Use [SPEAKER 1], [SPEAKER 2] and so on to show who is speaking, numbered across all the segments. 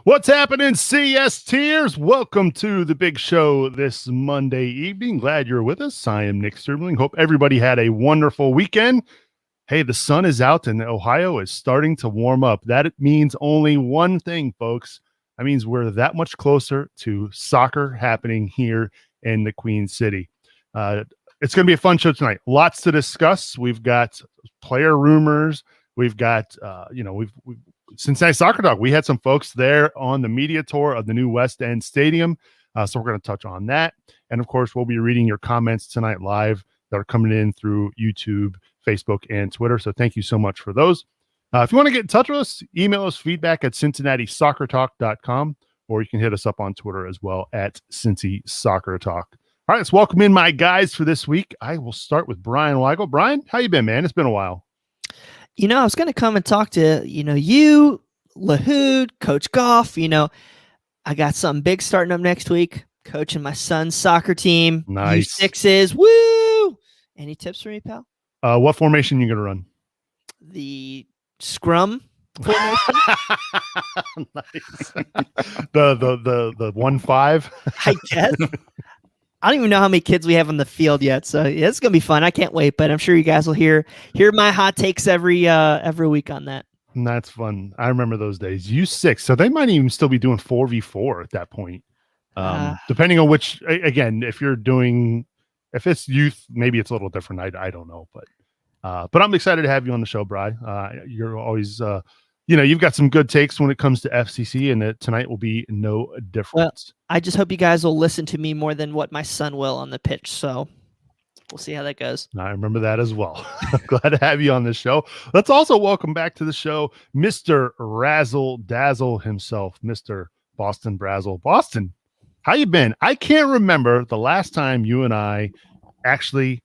[SPEAKER 1] What's happening, CS Tiers? Welcome to the big show this Monday evening. Glad you're with us. I am Nick Sterling. Hope everybody had a wonderful weekend. Hey, the sun is out and Ohio is starting to warm up. That means only one thing, folks. That means we're that much closer to soccer happening here in the Queen City. It's going to be a fun show tonight. Lots to discuss. We've got player rumors. We've got, we've Cincinnati Soccer Talk. We had some folks there on the media tour of the new West End Stadium. So we're going to touch on that. And of course, we'll be reading your comments tonight live that are coming in through YouTube, Facebook, and Twitter. So thank you so much for those. If you want to get in touch with us, email us feedback at CincinnatiSoccerTalk.com, or you can hit us up on Twitter as well at Cincy Soccer Talk. All right, let's welcome in my guys for this week. I will start with Brian Weigel. Brian, how you been, man? It's been a while.
[SPEAKER 2] I was going to come and talk to, you, Lahoud, Coach Goff. I got something big starting up next week, coaching my son's soccer team.
[SPEAKER 1] Nice.
[SPEAKER 2] U6s. Woo! Any tips for me, pal?
[SPEAKER 1] What formation you going to run?
[SPEAKER 2] The scrum formation.
[SPEAKER 1] Nice. the 1-5.
[SPEAKER 2] I guess. I don't even know how many kids we have on the field yet, so yeah, it's gonna be fun. I can't wait, but I'm sure you guys will hear my hot takes every week on that.
[SPEAKER 1] And that's fun. I remember those days. U6, so they might even still be doing 4v4 at that point, depending on which. Again, if it's youth, maybe it's a little different. I don't know, but I'm excited to have you on the show, Bri. You're always. You've got some good takes when it comes to FCC, and tonight will be no difference.
[SPEAKER 2] Well, I just hope you guys will listen to me more than what my son will on the pitch. So we'll see how that goes.
[SPEAKER 1] I remember that as well. Glad to have you on the show. Let's also welcome back to the show, Mr. Razzle Dazzle himself, Mr. Boston Brazzle. Boston, how you been? I can't remember the last time you and I actually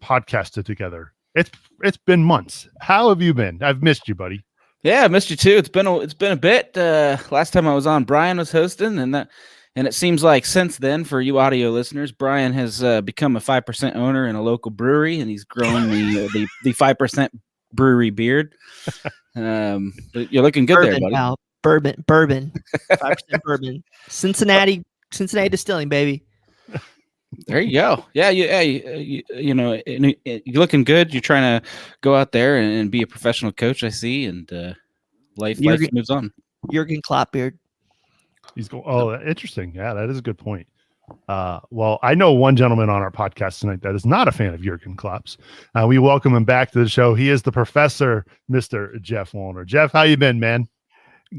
[SPEAKER 1] podcasted together. It's been months. How have you been? I've missed you, buddy.
[SPEAKER 3] Yeah, I missed you too. It's been a bit. Last time I was on, Brian was hosting, and it seems like since then, for you audio listeners, Brian has become a 5% owner in a local brewery, and he's growing the 5% brewery beard. But you're looking good
[SPEAKER 2] bourbon,
[SPEAKER 3] there, buddy.
[SPEAKER 2] Pal. Bourbon, 5% bourbon. Cincinnati distilling, baby.
[SPEAKER 3] There you go. Yeah, you're looking good. You're trying to go out there and be a professional coach, I see, and life moves on.
[SPEAKER 2] Jurgen Klopp beard.
[SPEAKER 1] He's going. Oh, interesting. Yeah, that is a good point. Well, I know one gentleman on our podcast tonight that is not a fan of Jurgen Klopp's. We welcome him back to the show. He is the professor, Mr. Jeff Wallner. Jeff, how you been, man?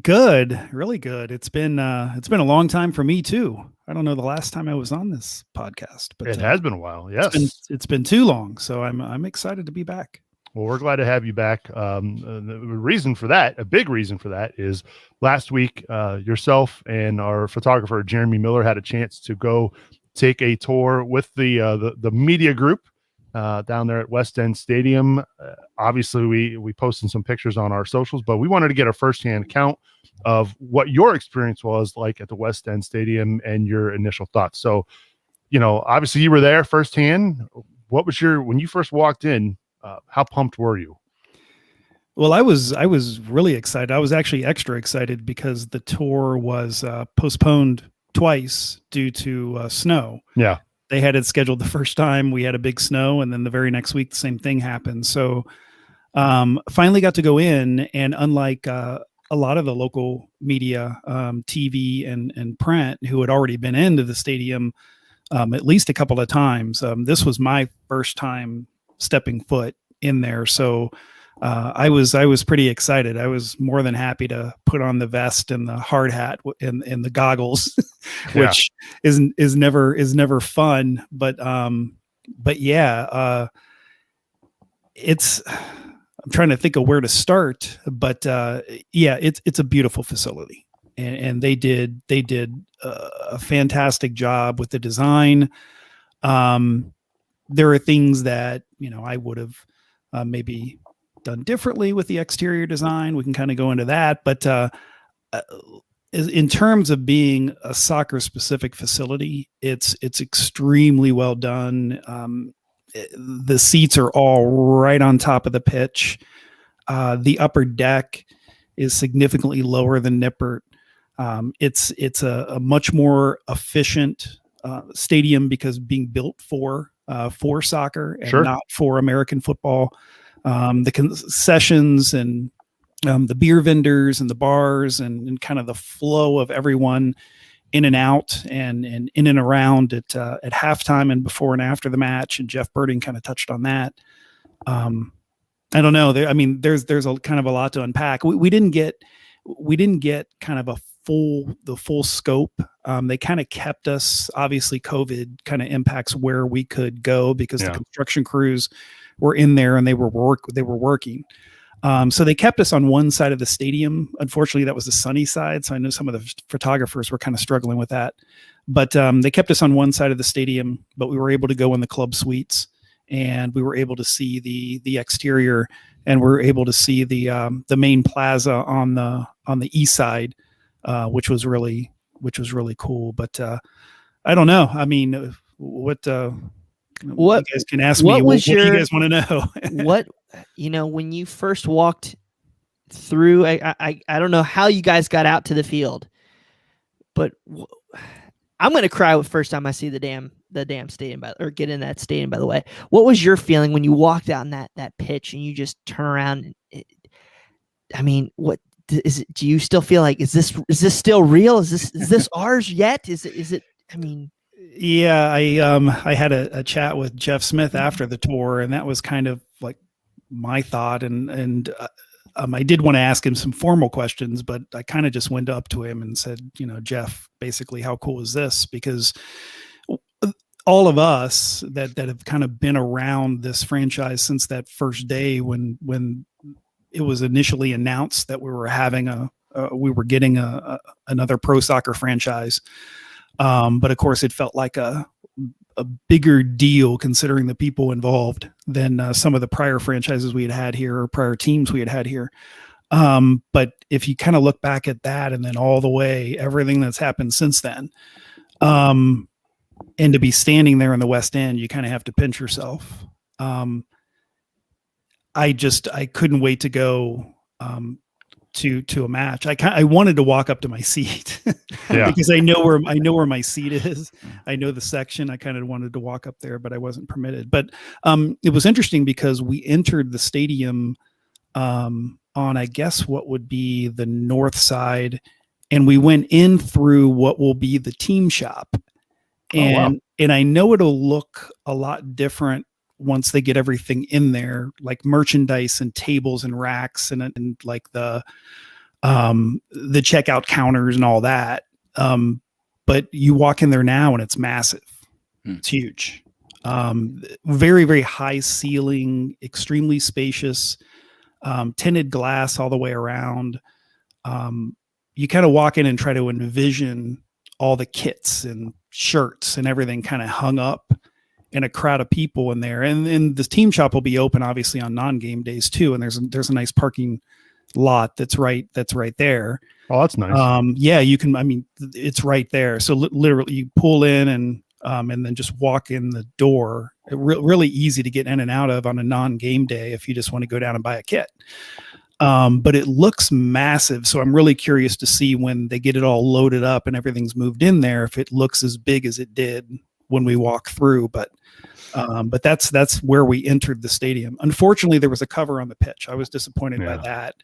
[SPEAKER 4] Good, really good. It's been a long time for me too. I don't know the last time I was on this podcast, but
[SPEAKER 1] it has been a while. Yes,
[SPEAKER 4] it's been too long. So I'm excited to be back.
[SPEAKER 1] Well, we're glad to have you back. The reason for that, a big reason for that, is last week yourself and our photographer Jeremy Miller had a chance to go take a tour with the media group down there at West End Stadium. Obviously, we posted some pictures on our socials, but we wanted to get a firsthand account of what your experience was like at the West End Stadium and your initial thoughts. So, obviously you were there firsthand. What was when you first walked in, how pumped were you?
[SPEAKER 4] Well, I was really excited. I was actually extra excited because the tour was postponed twice due to snow.
[SPEAKER 1] Yeah.
[SPEAKER 4] They had it scheduled the first time. We had a big snow, and then the very next week, the same thing happened. So finally got to go in, and unlike a lot of the local media, TV and print, who had already been into the stadium at least a couple of times, this was my first time stepping foot in there. So I was pretty excited. I was more than happy to put on the vest and the hard hat and the goggles, which is never fun. But yeah, I'm trying to think of where to start. But yeah, it's a beautiful facility, and they did a fantastic job with the design. There are things that I would have maybe done differently with the exterior design. We can kind of go into that, but in terms of being a soccer specific facility, it's extremely well done. The seats are all right on top of the pitch. The upper deck is significantly lower than Nippert. It's a much more efficient stadium because being built for soccer and
[SPEAKER 1] Sure.
[SPEAKER 4] not for American football. The concessions and the beer vendors and the bars and kind of the flow of everyone in and out and in and around at halftime and before and after the match. And Jeff Birding kind of touched on that. I don't know. There's a kind of a lot to unpack. We didn't get kind of the full scope. They kind of kept us. Obviously, COVID kind of impacts where we could go because the construction crews were in there and they were working. So they kept us on one side of the stadium. Unfortunately, that was the sunny side. So I know some of the photographers were kind of struggling with that. But they kept us on one side of the stadium, but we were able to go in the club suites and we were able to see the exterior, and we were able to see the main plaza on the east side, which was really cool. But I don't know. I mean, what you guys can ask me. What do you guys want to know?
[SPEAKER 2] What, when you first walked through, I don't know how you guys got out to the field, but I'm going to cry the first time I see the damn stadium, or get in that stadium, by the way. What was your feeling when you walked out in that pitch and you just turn around? What is it? Do you still feel like, is this still real? Is this ours yet? Is it,
[SPEAKER 4] Yeah, I had a chat with Jeff Smith after the tour, and that was kind of like my thought. And I did want to ask him some formal questions, but I kind of just went up to him and said, Jeff, basically, how cool is this? Because all of us that have kind of been around this franchise since that first day when it was initially announced that we were getting another pro soccer franchise. But of course, it felt like a bigger deal considering the people involved than some of the prior franchises we had here or prior teams we had here. But if you kind of look back at that and then all the way, everything that's happened since then, and to be standing there in the West End, you kind of have to pinch yourself. I couldn't wait to go to a match. I wanted to walk up to my seat because I know where my seat is. I know the section. I kind of wanted to walk up there, but I wasn't permitted. But it was interesting because we entered the stadium on, I guess, what would be the north side, and we went in through what will be the team shop. And I know it'll look a lot different once they get everything in there, like merchandise and tables and racks and like the checkout counters and all that. But you walk in there now and it's massive. It's huge. Very, very high ceiling, extremely spacious, tinted glass all the way around. You kind of walk in and try to envision all the kits and shirts and everything kind of hung up in a crowd of people in there. And the team shop will be open obviously on non-game days too. And there's a nice parking lot that's right there.
[SPEAKER 1] Oh, that's nice.
[SPEAKER 4] Yeah, you can, it's right there. So literally you pull in and then just walk in the door. Really easy to get in and out of on a non-game day if you just want to go down and buy a kit. But it looks massive. So I'm really curious to see when they get it all loaded up and everything's moved in there, if it looks as big as it did when we walk through. But that's where we entered the stadium. Unfortunately, there was a cover on the pitch. I was disappointed by that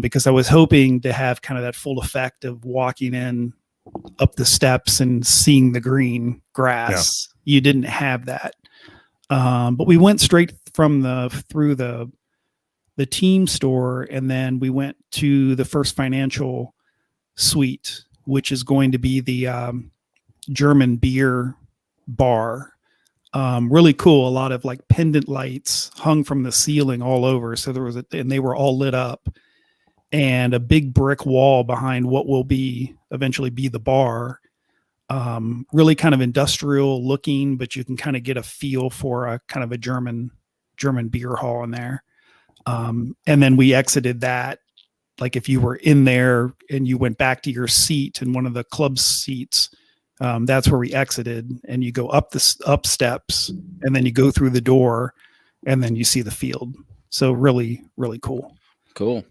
[SPEAKER 4] because I was hoping to have kind of that full effect of walking in up the steps and seeing the green grass. You didn't have that. But we went straight through the team store, and then we went to the First Financial suite, which is going to be the German beer bar. Really cool. A lot of like pendant lights hung from the ceiling all over. So and they were all lit up, and a big brick wall behind what will eventually be the bar. Really kind of industrial looking, but you can kind of get a feel for a kind of a German beer hall in there. And then we exited that. Like if you were in there and you went back to your seat in one of the club seats, that's where we exited, and you go up steps, and then you go through the door, and then you see the field. So really, really cool.
[SPEAKER 3] Cool.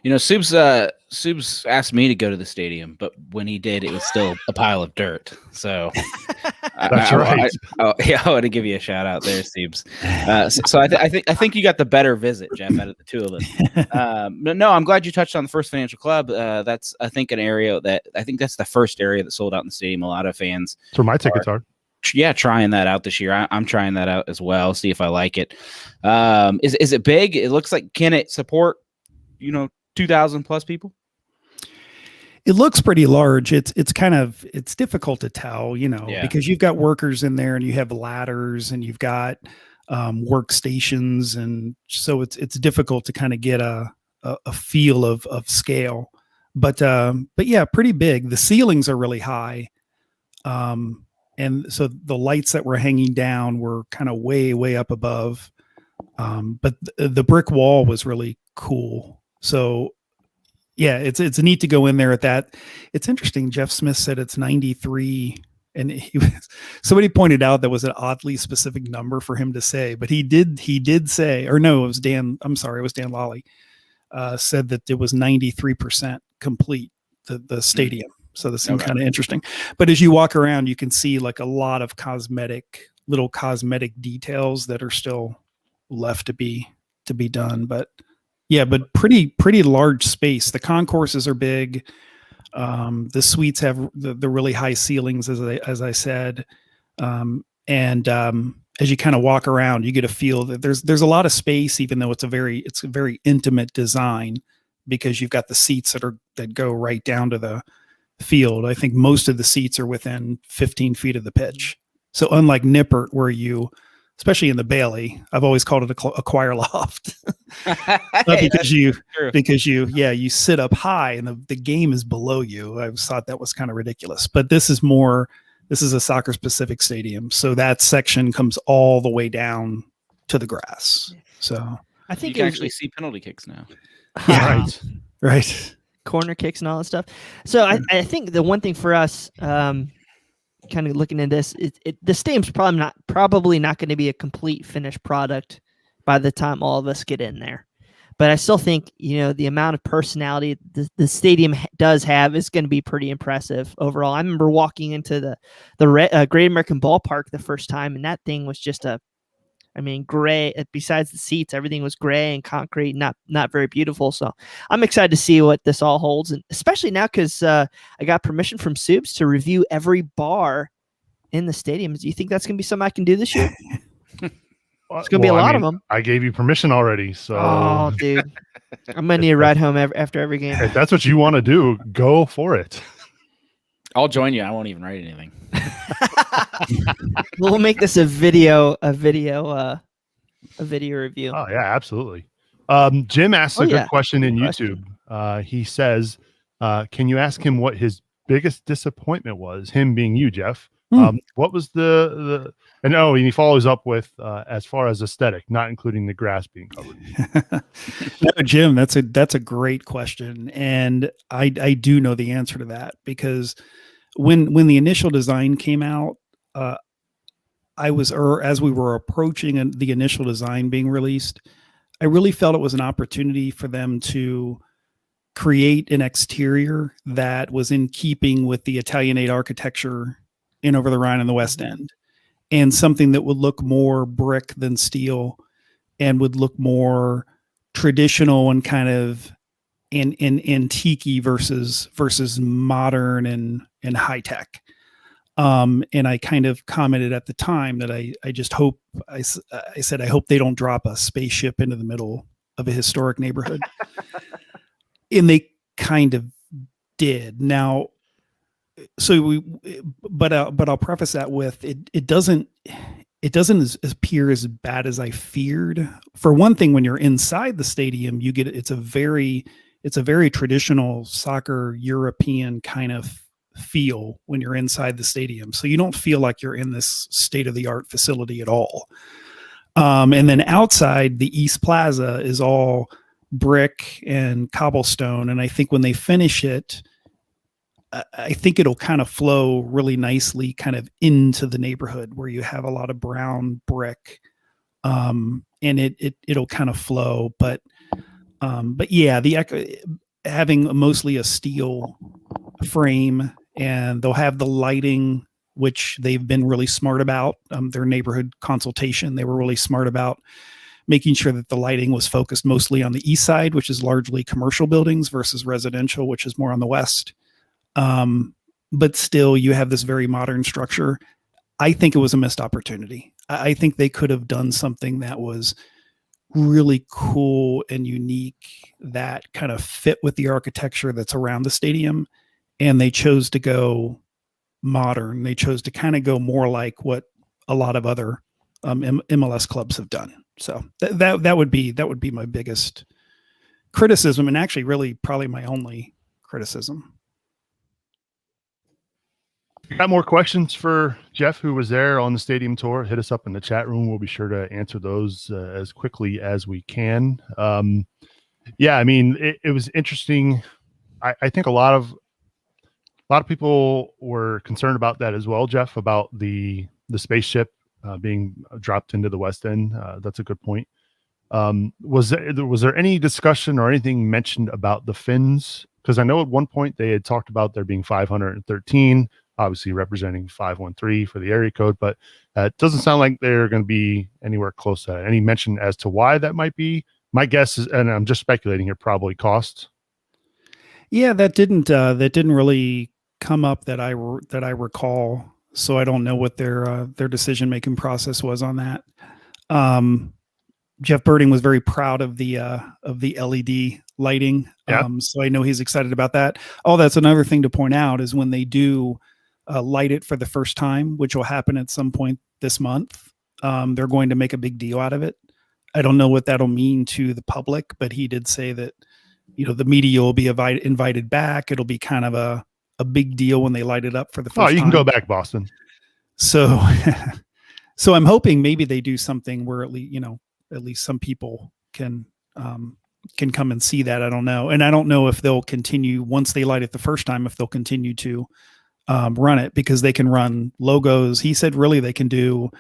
[SPEAKER 3] You know, Subs asked me to go to the stadium, but when he did, it was still a pile of dirt. So
[SPEAKER 1] That's right.
[SPEAKER 3] I want to give you a shout out there, Subs. So I think you got the better visit, Jeff, out of the two of us. No, I'm glad you touched on the First Financial Club. That's I think an area that's the first area that sold out in the stadium. A lot of fans.
[SPEAKER 1] That's where my tickets are.
[SPEAKER 3] Yeah, trying that out this year. I'm trying that out as well. See if I like it. Is it big? It looks like, can it support 2,000 plus people?
[SPEAKER 4] It looks pretty large. It's difficult to tell, because you've got workers in there and you have ladders and you've got workstations, and so it's difficult to kind of get a feel of scale. But yeah, pretty big. The ceilings are really high. And so the lights that were hanging down were kind of way up above. But the brick wall was really cool. So yeah, it's neat to go in there at that. It's interesting. Jeff Smith said it's 93, and somebody pointed out that was an oddly specific number for him to say, but he did say, or no, it was Dan. I'm sorry, it was Dan Lally. Said that it was 93% complete, the stadium. So this seems kind of interesting. But as you walk around, you can see like a lot of little cosmetic details that are still left to be done. But yeah, but pretty large space. The concourses are big. The suites have the really high ceilings, as I said. And as you kind of walk around, you get a feel that there's a lot of space, even though it's a very intimate design, because you've got the seats that go right down to the field. I think most of the seats are within 15 feet of the pitch. So unlike Nippert, where especially in the Bailey, I've always called it a choir loft. because you sit up high and the game is below you. I always thought that was kind of ridiculous, but this is a soccer specific stadium. So that section comes all the way down to the grass. So
[SPEAKER 3] I think you can actually see penalty kicks now.
[SPEAKER 4] Yeah, right.
[SPEAKER 2] Corner kicks and all that stuff. So I think the one thing for us, kind of looking at this, the stadium's probably not going to be a complete finished product by the time all of us get in there. But I still think, the amount of personality the stadium does have is going to be pretty impressive overall. I remember walking into the Great American Ballpark the first time, and that thing was just gray. Besides the seats, everything was gray and concrete, not very beautiful. So I'm excited to see what this all holds, and especially now because I got permission from Soups to review every bar in the stadium. Do you think that's going to be something I can do this year? It's going to be a lot of them.
[SPEAKER 1] I gave you permission already. So,
[SPEAKER 2] oh, dude, I'm going to need a ride home after every game.
[SPEAKER 1] If that's what you want to do, go for it.
[SPEAKER 3] I'll join you. I won't even write anything.
[SPEAKER 2] We'll make this a video review.
[SPEAKER 1] Oh yeah, absolutely. Jim asks a good question in YouTube. He says, can you ask him what his biggest disappointment was? Him being you, Jeff. What was and he follows up with as far as aesthetic, not including the grass being covered.
[SPEAKER 4] No, Jim, that's a great question, and I do know the answer to that, because when the initial design came out, as we were approaching the initial design being released, I really felt it was an opportunity for them to create an exterior that was in keeping with the Italianate architecture in Over the Rhine and the West End, and something that would look more brick than steel and would look more traditional and kind of in antique versus modern and high tech. And I kind of commented at the time that I just hope, I said, I hope they don't drop a spaceship into the middle of a historic neighborhood. And they kind of did. Now, but I'll preface that with it doesn't appear as bad as I feared. For one thing, when you're inside the stadium, it's a very traditional soccer European kind of feel when you're inside the stadium. So you don't feel like you're in this state-of-the-art facility at all. And then outside, the East Plaza is all brick and cobblestone. And I think when they finish it, I think it'll kind of flow really nicely kind of into the neighborhood where you have a lot of brown brick. And it'll kind of flow. But But yeah, having mostly a steel frame, and they'll have the lighting, which they've been really smart about. Their neighborhood consultation, they were really smart about making sure that the lighting was focused mostly on the east side, which is largely commercial buildings, versus residential, which is more on the west. But still, you have this very modern structure. I think it was a missed opportunity. I think they could have done something that was really cool and unique that kind of fit with the architecture that's around the stadium. And they chose to go modern. They chose to kind of go more like what a lot of other MLS clubs have done. So that would be my biggest criticism, and actually really probably my only criticism.
[SPEAKER 1] Got more questions for Jeff, who was there on the stadium tour? Hit us up in the chat room. We'll be sure to answer those as quickly as we can. Yeah, I mean, it was interesting. I think a lot of people were concerned about that as well, Jeff, about the spaceship being dropped into the West End. That's a good point. Was there any discussion or anything mentioned about the fins? Because I know at one point they had talked about there being 513, obviously representing 513 for the area code, but it doesn't sound like they're going to be anywhere close to that. Any mention as to why that might be? My guess is, and I'm just speculating here, probably cost.
[SPEAKER 4] Yeah, that didn't really come up that I recall. So I don't know what their decision making process was on that. Jeff Birding was very proud of the LED lighting.
[SPEAKER 1] Yeah.
[SPEAKER 4] So I know he's excited about that. Oh, that's another thing to point out is when they do light it for the first time, which will happen at some point this month, they're going to make a big deal out of it. I don't know what that'll mean to the public, but he did say that, the media will be invited back. It'll be kind of a big deal when they light it up for the first time.
[SPEAKER 1] Oh, you can go back, Boston.
[SPEAKER 4] So, so I'm hoping maybe they do something where at least some people can come and see that. I don't know. And I don't know if they'll continue once they light it the first time, if they'll continue to run it, because they can run logos. He said, really, they can do,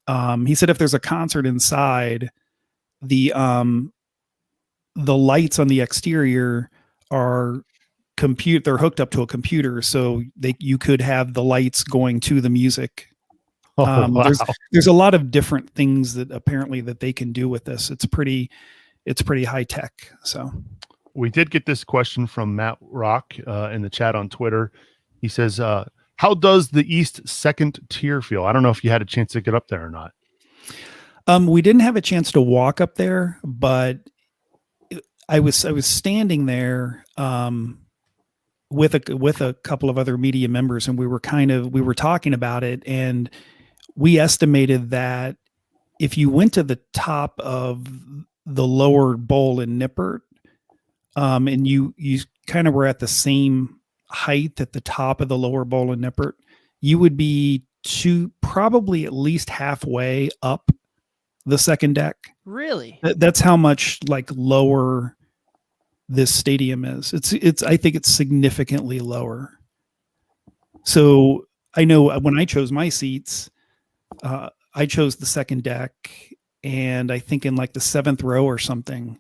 [SPEAKER 4] he said, if there's a concert inside, the lights on the exterior are they're hooked up to a computer. So you could have the lights going to the music.
[SPEAKER 1] Wow.
[SPEAKER 4] There's a lot of different things that apparently that they can do with this. It's pretty high tech. So
[SPEAKER 1] we did get this question from Matt Rock in the chat on Twitter. He says, how does the East second tier feel? I don't know if you had a chance to get up there or not.
[SPEAKER 4] We didn't have a chance to walk up there, but I was standing there with a couple of other media members, and we were talking about it, and we estimated that if you went to the top of the lower bowl in Nippert, and you kind of were at the same height at the top of the lower bowl in Nippert, you would be probably at least halfway up the second deck.
[SPEAKER 2] Really?
[SPEAKER 4] That's how much lower this stadium is. I think it's significantly lower. So I know when I chose my seats, I chose the second deck, and I think in the seventh row or something,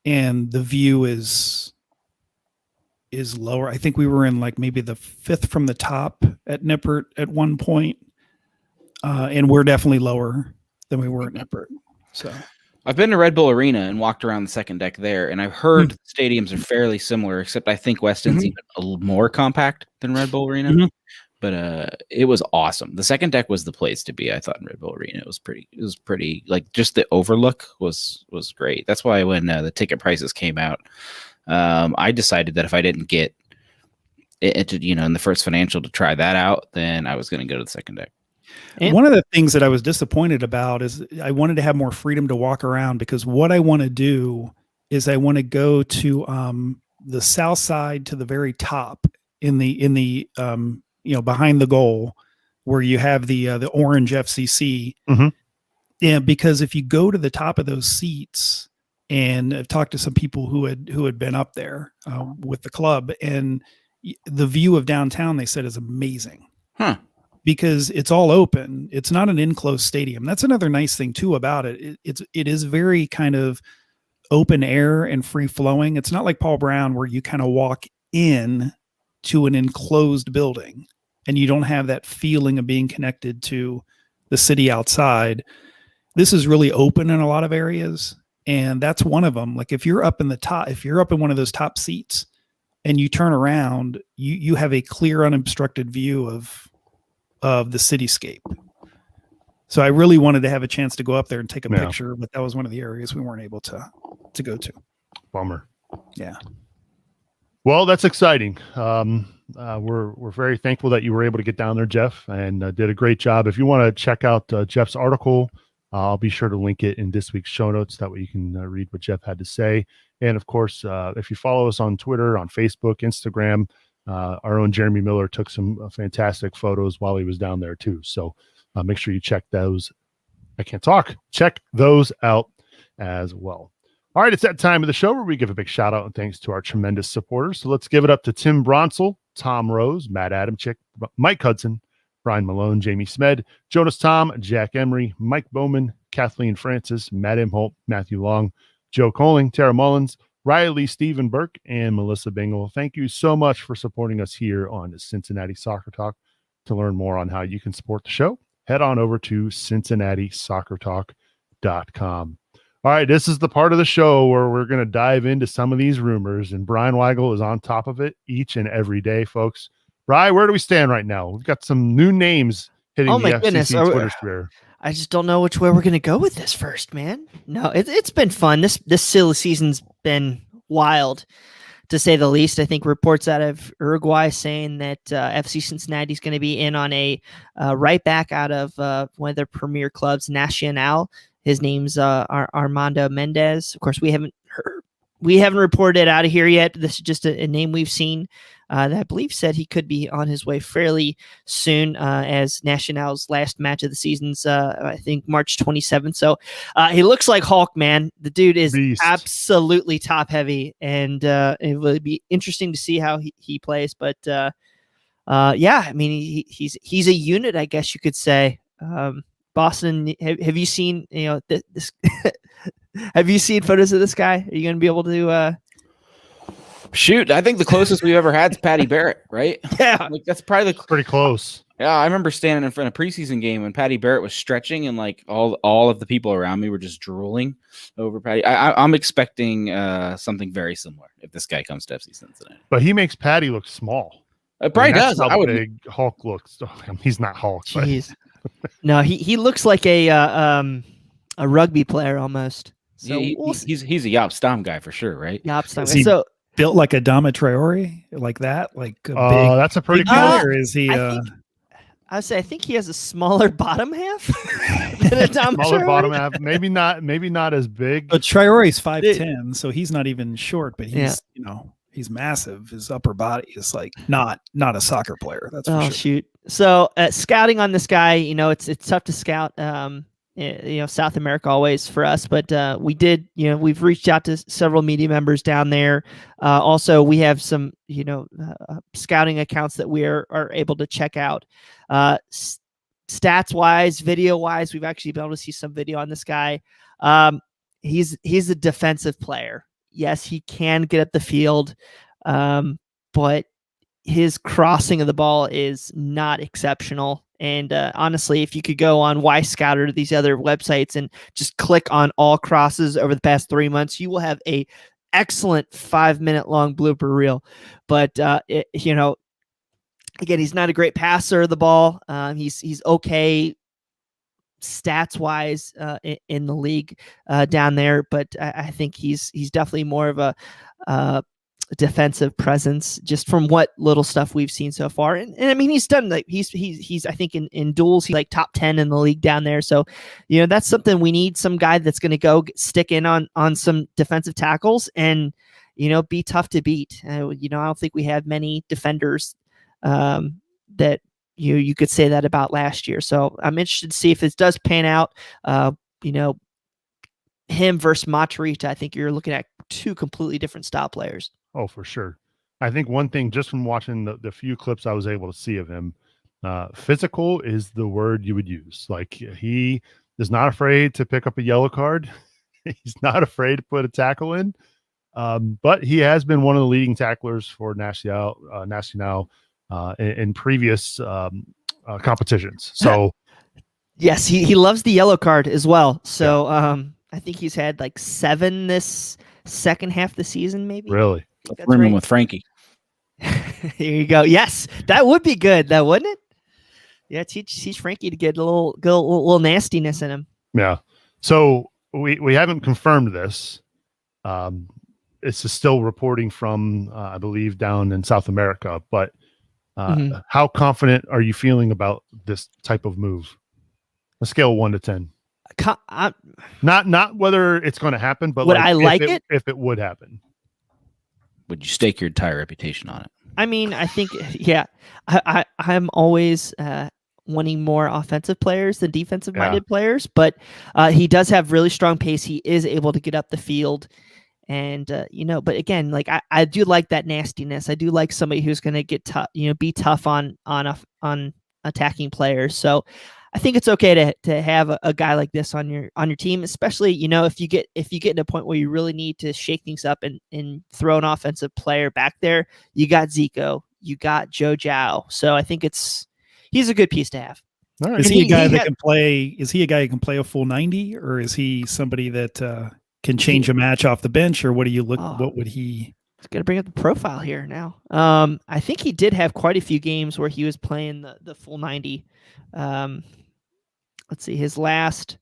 [SPEAKER 4] and the view is lower. I think we were in maybe the fifth from the top at Nippert at one point, and we're definitely lower than we were at Nippert. So
[SPEAKER 3] I've been to Red Bull Arena and walked around the second deck there, and I've heard stadiums are fairly similar, except I think West End's even a little more compact than Red Bull Arena. But it was awesome. The second deck was the place to be, I thought, in Red Bull Arena. It was pretty just the overlook was great. That's why when the ticket prices came out, I decided that if I didn't get it in the first financial to try that out, then I was going to go to the second deck.
[SPEAKER 4] And one of the things that I was disappointed about is I wanted to have more freedom to walk around, because what I want to do is I want to go to the south side to the very top in the behind the goal where you have the orange FCC. Yeah, because if you go to the top of those seats, and I've talked to some people who had been up there with the club, and the view of downtown, they said, is amazing. Because it's all open. It's not an enclosed stadium. That's another nice thing too about it. It is very kind of open air and free flowing. It's not like Paul Brown where you kind of walk in to an enclosed building and you don't have that feeling of being connected to the city outside. This is really open in a lot of areas. And that's one of them. Like if you're up in the top, if you're up in one of those top seats and you turn around, you have a clear, unobstructed view of the cityscape. So I really wanted to have a chance to go up there and take a picture, but that was one of the areas we weren't able to go to.
[SPEAKER 1] Bummer.
[SPEAKER 4] Yeah.
[SPEAKER 1] Well, that's exciting. We're very thankful that you were able to get down there, Jeff, and did a great job. If you want to check out Jeff's article, I'll be sure to link it in this week's show notes. That way you can read what Jeff had to say. And of course, if you follow us on Twitter, on Facebook, Instagram, our own Jeremy Miller took some fantastic photos while he was down there too. So make sure you check those. I can't talk. Check those out as well. All right, it's that time of the show where we give a big shout out and thanks to our tremendous supporters. So let's give it up to Tim Bronsel, Tom Rose, Matt Adamczyk, Mike Hudson, Brian Malone, Jamie Smed, Jonas Tom, Jack Emery, Mike Bowman, Kathleen Francis, Matt Imholt, Matthew Long, Joe Coling, Tara Mullins, Riley, Stephen Burke, and Melissa Bingle. Thank you so much for supporting us here on Cincinnati Soccer Talk. To learn more on how you can support the show, head on over to CincinnatiSoccerTalk.com. All right, this is the part of the show where we're going to dive into some of these rumors, and Brian Weigel is on top of it each and every day, folks. Brian, where do we stand right now? We've got some new names hitting the FCC Twitter sphere.
[SPEAKER 2] I just don't know which way we're going to go with this first, man. No, it's been fun. This silly season's been wild, to say the least. I think reports out of Uruguay saying that FC Cincinnati is going to be in on a right back out of one of their premier clubs, Nacional. His name's Armando Mendez. Of course, we haven't reported it out of here yet. This is just a name we've seen that I believe said he could be on his way fairly soon, as Nacional's last match of the season's, I think, March 27th. So he looks like Hulk, man. The dude is absolutely top heavy, and it will be interesting to see how he plays. But yeah, I mean, he's a unit, I guess you could say. Boston, have you seen, this? Have you seen photos of this guy? Are you going to be able to?
[SPEAKER 3] Shoot, I think the closest we've ever had is Patty Barrett, right?
[SPEAKER 2] Yeah,
[SPEAKER 3] like that's probably
[SPEAKER 1] pretty close.
[SPEAKER 3] Yeah, I remember standing in front of a preseason game when Patty Barrett was stretching, and like all of the people around me were just drooling over Patty. I'm expecting something very similar if this guy comes to FC Cincinnati.
[SPEAKER 1] But he makes Patty look small.
[SPEAKER 3] It probably does.
[SPEAKER 1] How big Hulk looks. He's not Hulk.
[SPEAKER 2] Jeez. No, he looks like a rugby player almost. So
[SPEAKER 3] he's a Jaap Stam guy for sure, right?
[SPEAKER 2] Jaap Stam.
[SPEAKER 4] So built like a Dama Traore, like that, like a big.
[SPEAKER 1] That's a pretty cool.
[SPEAKER 4] Or is he?
[SPEAKER 2] I think he has a smaller bottom half than a Dama
[SPEAKER 1] smaller
[SPEAKER 2] Traore.
[SPEAKER 1] Bottom half. Maybe not as big.
[SPEAKER 4] But Traore's 5'10", so he's not even short, but he's he's massive. His upper body is like not a soccer player. That's for sure.
[SPEAKER 2] Shoot. So scouting on this guy, it's tough to scout. South America always for us, but we've reached out to several media members down there. Also, we have some scouting accounts that we are able to check out. Stats wise, video wise, we've actually been able to see some video on this guy. He's a defensive player. Yes, he can get up the field, but his crossing of the ball is not exceptional. And honestly, if you could go on Y-Scout or these other websites and just click on all crosses over the past 3 months, you will have a excellent 5-minute long blooper reel. But again, he's not a great passer of the ball. He's okay stats wise in the league down there, but I think he's definitely more of a defensive presence just from what little stuff we've seen so far. And I mean, he's done like he's I think in duels he's like top 10 in the league down there. So that's something we need, some guy that's going to go stick in on some defensive tackles and be tough to beat. I don't think we had many defenders that you could say that about last year. So I'm interested to see if this does pan out. Him versus Matarrita, I think you're looking at two completely different style players.
[SPEAKER 1] Oh, for sure. I think one thing, just from watching the few clips I was able to see of him, physical is the word you would use. Like, he is not afraid to pick up a yellow card. He's not afraid to put a tackle in. But he has been one of the leading tacklers for Nacional in previous competitions. So
[SPEAKER 2] yes, he loves the yellow card as well. So I think he's had like 7 this second half of the season, maybe.
[SPEAKER 1] really,
[SPEAKER 2] That's
[SPEAKER 3] Room
[SPEAKER 2] right.
[SPEAKER 3] with Frankie.
[SPEAKER 2] Here you go. Yes, that would be good, though, wouldn't it? Yeah, teach Frankie to get a little nastiness in him.
[SPEAKER 1] yeah. So we haven't confirmed this. This is still reporting from I believe down in South America. But how confident are you feeling about this type of move? A scale of 1 to 10. Not whether it's going to happen, but
[SPEAKER 2] would I like
[SPEAKER 1] it if it would happen.
[SPEAKER 3] Would you stake your entire reputation on it?
[SPEAKER 2] I mean, I think, yeah, I'm always wanting more offensive players than defensive-minded players, but he does have really strong pace. He is able to get up the field, and but again, like I do like that nastiness. I do like somebody who's going to get tough, be tough on attacking players. So I think it's okay to have a guy like this on your team, especially if you get to a point where you really need to shake things up and throw an offensive player back there. You got Zico, you got Joe Zhao, so I think he's a good piece to have.
[SPEAKER 1] All right.
[SPEAKER 4] Is he a guy that can play? Is he a guy who can play a full 90, or is he somebody that can change a match off the bench, or what do you look? What would he?
[SPEAKER 2] Got to bring up the profile here now. I think he did have quite a few games where he was playing the full 90. Let's see, his last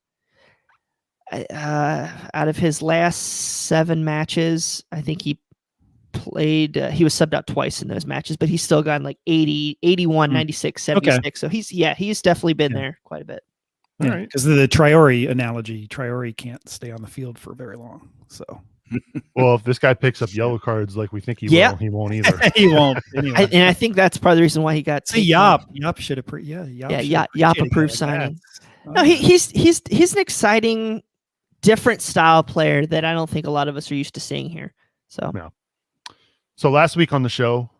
[SPEAKER 2] out of his last 7 matches, I think he played. He was subbed out twice in those matches, but he's still gotten like 80, 81, 96, 76. Okay. So he's definitely been there quite a bit.
[SPEAKER 1] All right,
[SPEAKER 4] because the Traore analogy, Traore can't stay on the field for very long. So.
[SPEAKER 1] Well, if this guy picks up yellow cards like we think he will, he won't either.
[SPEAKER 4] He won't. Anyway.
[SPEAKER 2] And I think that's part of the reason why he got.
[SPEAKER 4] See, Yop should have.
[SPEAKER 2] Yop approved signing. No, he's an exciting, different style player that I don't think a lot of us are used to seeing here. So,
[SPEAKER 1] So last week on the show,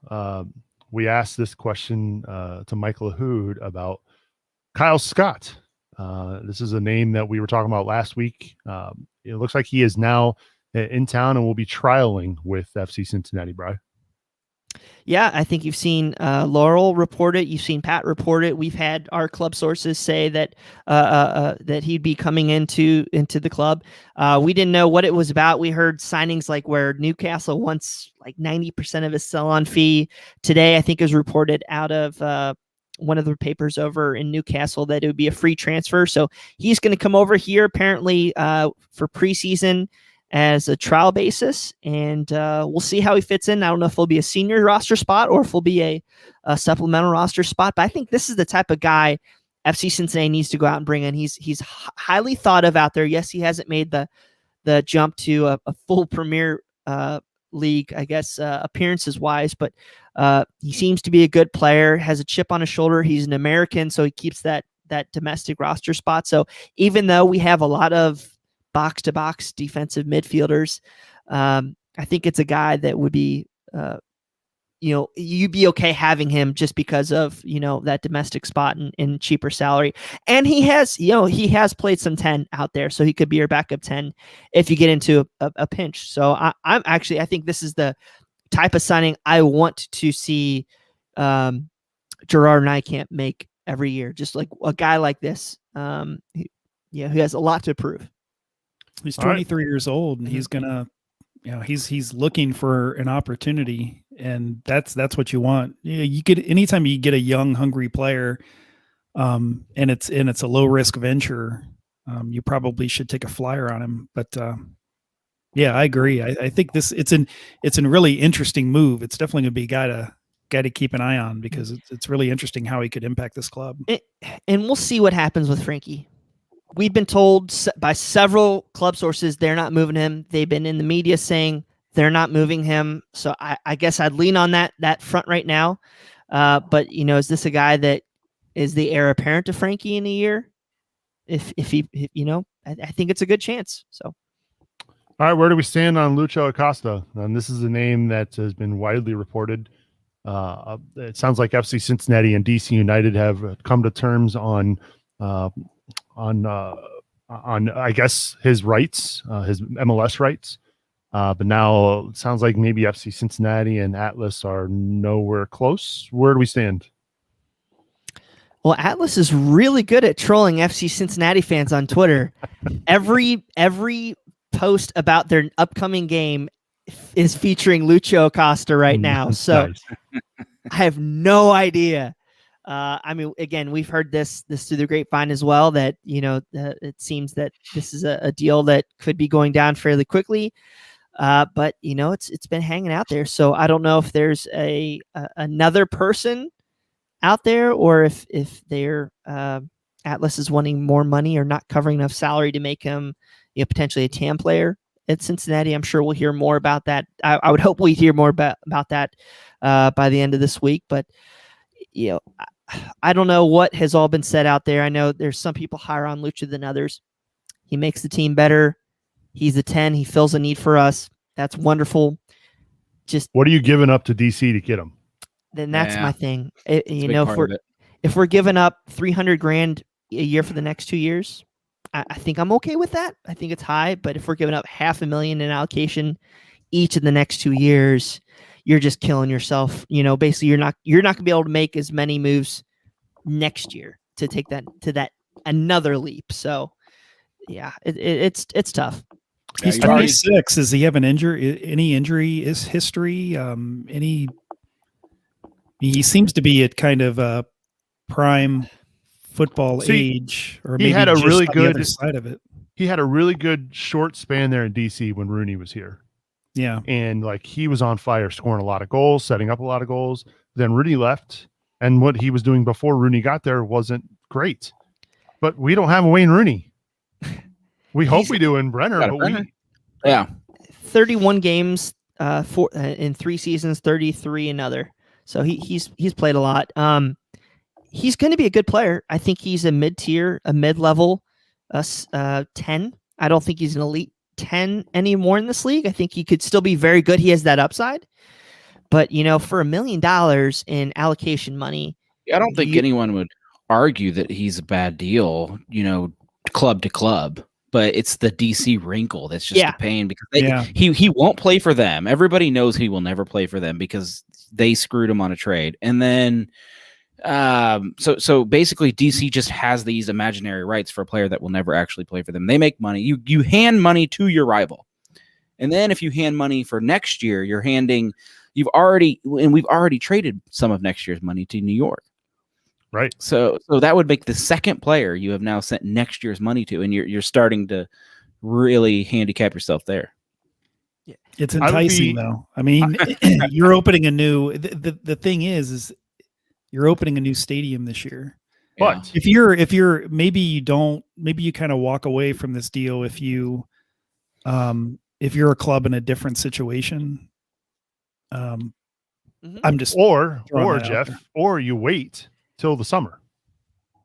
[SPEAKER 1] we asked this question to Michael Hood about Kyle Scott. This is a name that we were talking about last week. It looks like he is now in town and will be trialing with FC Cincinnati, Bri.
[SPEAKER 2] Yeah, I think you've seen Laurel report it. You've seen Pat report it. We've had our club sources say that that he'd be coming into the club. We didn't know what it was about. We heard signings like where Newcastle wants like 90% of his sell-on fee. Today, I think, is reported out of one of the papers over in Newcastle that it would be a free transfer. So he's going to come over here apparently for preseason as a trial basis, and we'll see how he fits in. I don't know if he'll be a senior roster spot or if he'll be a supplemental roster spot, but I think this is the type of guy FC Cincinnati needs to go out and bring in. He's highly thought of out there. Yes, he hasn't made the jump to a full Premier League, I guess, appearances wise, but he seems to be a good player, has a chip on his shoulder. He's an American, so he keeps that domestic roster spot. So even though we have a lot of box-to-box defensive midfielders, I think it's a guy that would be, you'd be okay having him just because of, that domestic spot and cheaper salary. And he has played some 10 out there, so he could be your backup 10 if you get into a pinch. So I think this is the type of signing I want to see Gerard Niekamp make every year. Just like a guy like this, who has a lot to prove.
[SPEAKER 4] He's 23 years old, and he's gonna, he's looking for an opportunity, and that's what you want. You get anytime you get a young, hungry player, and it's a low risk venture, you probably should take a flyer on him. But I agree. I think it's a really interesting move. It's definitely gonna be a guy to keep an eye on because it's really interesting how he could impact this club.
[SPEAKER 2] And we'll see what happens with Frankie. We've been told by several club sources they're not moving him. They've been in the media saying they're not moving him. So I guess I'd lean on that front right now. But is this a guy that is the heir apparent to Frankie in a year? If he, I think it's a good chance. So.
[SPEAKER 1] All right, where do we stand on Luciano Acosta? And this is a name that has been widely reported. It sounds like FC Cincinnati and DC United have come to terms on on I guess his rights, his MLS rights. But now it sounds like maybe FC Cincinnati and Atlas are nowhere close. Where do we stand?
[SPEAKER 2] Well, Atlas is really good at trolling FC Cincinnati fans on Twitter. Every post about their upcoming game is featuring Luciano Acosta right now. So
[SPEAKER 1] Nice.
[SPEAKER 2] I have no idea. I mean, again, we've heard this through the grapevine as well, that, it seems that this is a deal that could be going down fairly quickly. But it's been hanging out there. So I don't know if there's another person out there, or if they're Atlas is wanting more money or not covering enough salary to make him potentially a TAM player at Cincinnati. I'm sure we'll hear more about that. I would hope we hear more about that by the end of this week. But I don't know what has all been said out there. I know there's some people higher on Lucha than others. He makes the team better. He's a 10. He fills a need for us. That's wonderful. Just
[SPEAKER 1] What are you giving up to DC to get him?
[SPEAKER 2] then that's
[SPEAKER 3] Yeah.
[SPEAKER 2] my thing. If we're giving up $300,000 a year for the next 2 years, I think I'm okay with that. I think it's high, but if we're giving up $500,000 in allocation each of the next 2 years, you're just killing yourself. Basically you're not gonna be able to make as many moves next year to take that to that another leap. So yeah, it's tough.
[SPEAKER 3] Yeah,
[SPEAKER 4] He's
[SPEAKER 3] you've already-
[SPEAKER 4] 26. Does he have an injury? Any injury is history? He seems to be at kind of a prime football age, or
[SPEAKER 1] he
[SPEAKER 4] maybe
[SPEAKER 1] had a
[SPEAKER 4] just
[SPEAKER 1] really
[SPEAKER 4] on the other
[SPEAKER 1] good-
[SPEAKER 4] side of it.
[SPEAKER 1] He had a really good short span there in DC when Rooney was here.
[SPEAKER 4] Yeah,
[SPEAKER 1] And he was on fire, scoring a lot of goals, setting up a lot of goals. Then Rooney left, and what he was doing before Rooney got there wasn't great. But we don't have a Wayne Rooney. We hope we do in Brenner,
[SPEAKER 3] Got a
[SPEAKER 1] but
[SPEAKER 3] Brenner. Yeah.
[SPEAKER 2] 31 games in 3 seasons, 33 another. So he's played a lot. He's going to be a good player. I think he's a mid-tier, a mid-level 10. I don't think he's an elite 10 anymore in this league. I think he could still be very good. He has that upside. But, for $1 million in allocation money,
[SPEAKER 3] I don't think anyone would argue that he's a bad deal, club to club. But it's the DC wrinkle that's just a pain, because he won't play for them. Everybody knows he will never play for them because they screwed him on a trade. And then so basically DC just has these imaginary rights for a player that will never actually play for them. They make money. You hand money to your rival. And then if you hand money for next year, we've already traded some of next year's money to New York.
[SPEAKER 1] right.
[SPEAKER 3] So that would make the second player you have now sent next year's money to, and you're starting to really handicap yourself there.
[SPEAKER 4] it's enticing though. I mean, you're opening a new. The thing is you're opening a new stadium this year.
[SPEAKER 1] But
[SPEAKER 4] If you're maybe you kind of walk away from this deal if you're a club in a different situation. I'm just
[SPEAKER 1] or
[SPEAKER 4] throwing that out
[SPEAKER 1] Jeff,
[SPEAKER 4] there.
[SPEAKER 1] or you wait till the summer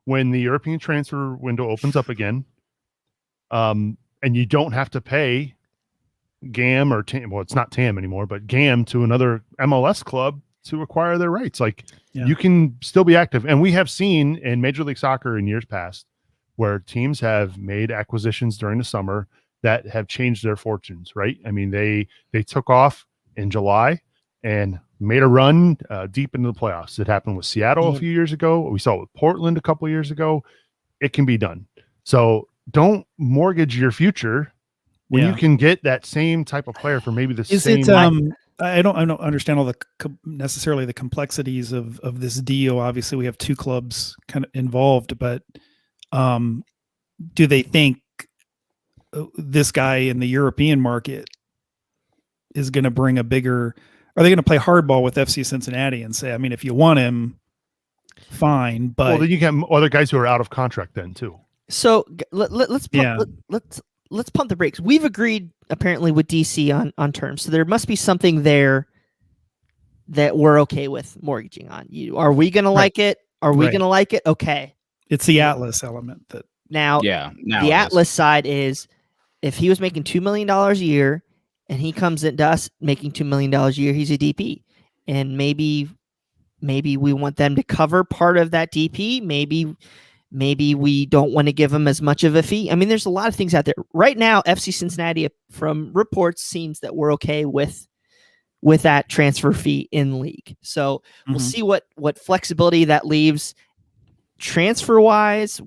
[SPEAKER 1] when the European transfer window opens up again, and you don't have to pay GAM or TAM. Well, it's not TAM anymore, but GAM to another MLS club to acquire their rights. You can still be active. And we have seen in Major League Soccer in years past where teams have made acquisitions during the summer that have changed their fortunes, right? I mean, they took off in July and made a run deep into the playoffs. It happened with Seattle a few years ago. We saw it with Portland a couple of years ago. It can be done. So don't mortgage your future when you can get that same type of player for maybe the same.
[SPEAKER 4] I don't understand all necessarily the complexities of this deal. Obviously, we have two clubs kind of involved, but do they think this guy in the European market is going to bring a bigger? Are they going to play hardball with FC Cincinnati and say, I mean, if you want him, fine, but
[SPEAKER 1] then you get other guys who are out of contract then too.
[SPEAKER 2] So let's pump the brakes. We've agreed apparently with DC on terms, so there must be something there that we're okay with mortgaging on. Are we going to like it? Are we going to like it? Okay.
[SPEAKER 4] It's the Atlas element that
[SPEAKER 2] now. The Atlas side is if he was making $2 million a year and he comes into us making $2 million a year, he's a DP, and maybe we want them to cover part of that DP. Maybe Maybe we don't want to give him as much of a fee. I mean, there's a lot of things out there right now. FC Cincinnati, from reports, seems that we're okay with that transfer fee in league. So we'll see what flexibility that leaves transfer wise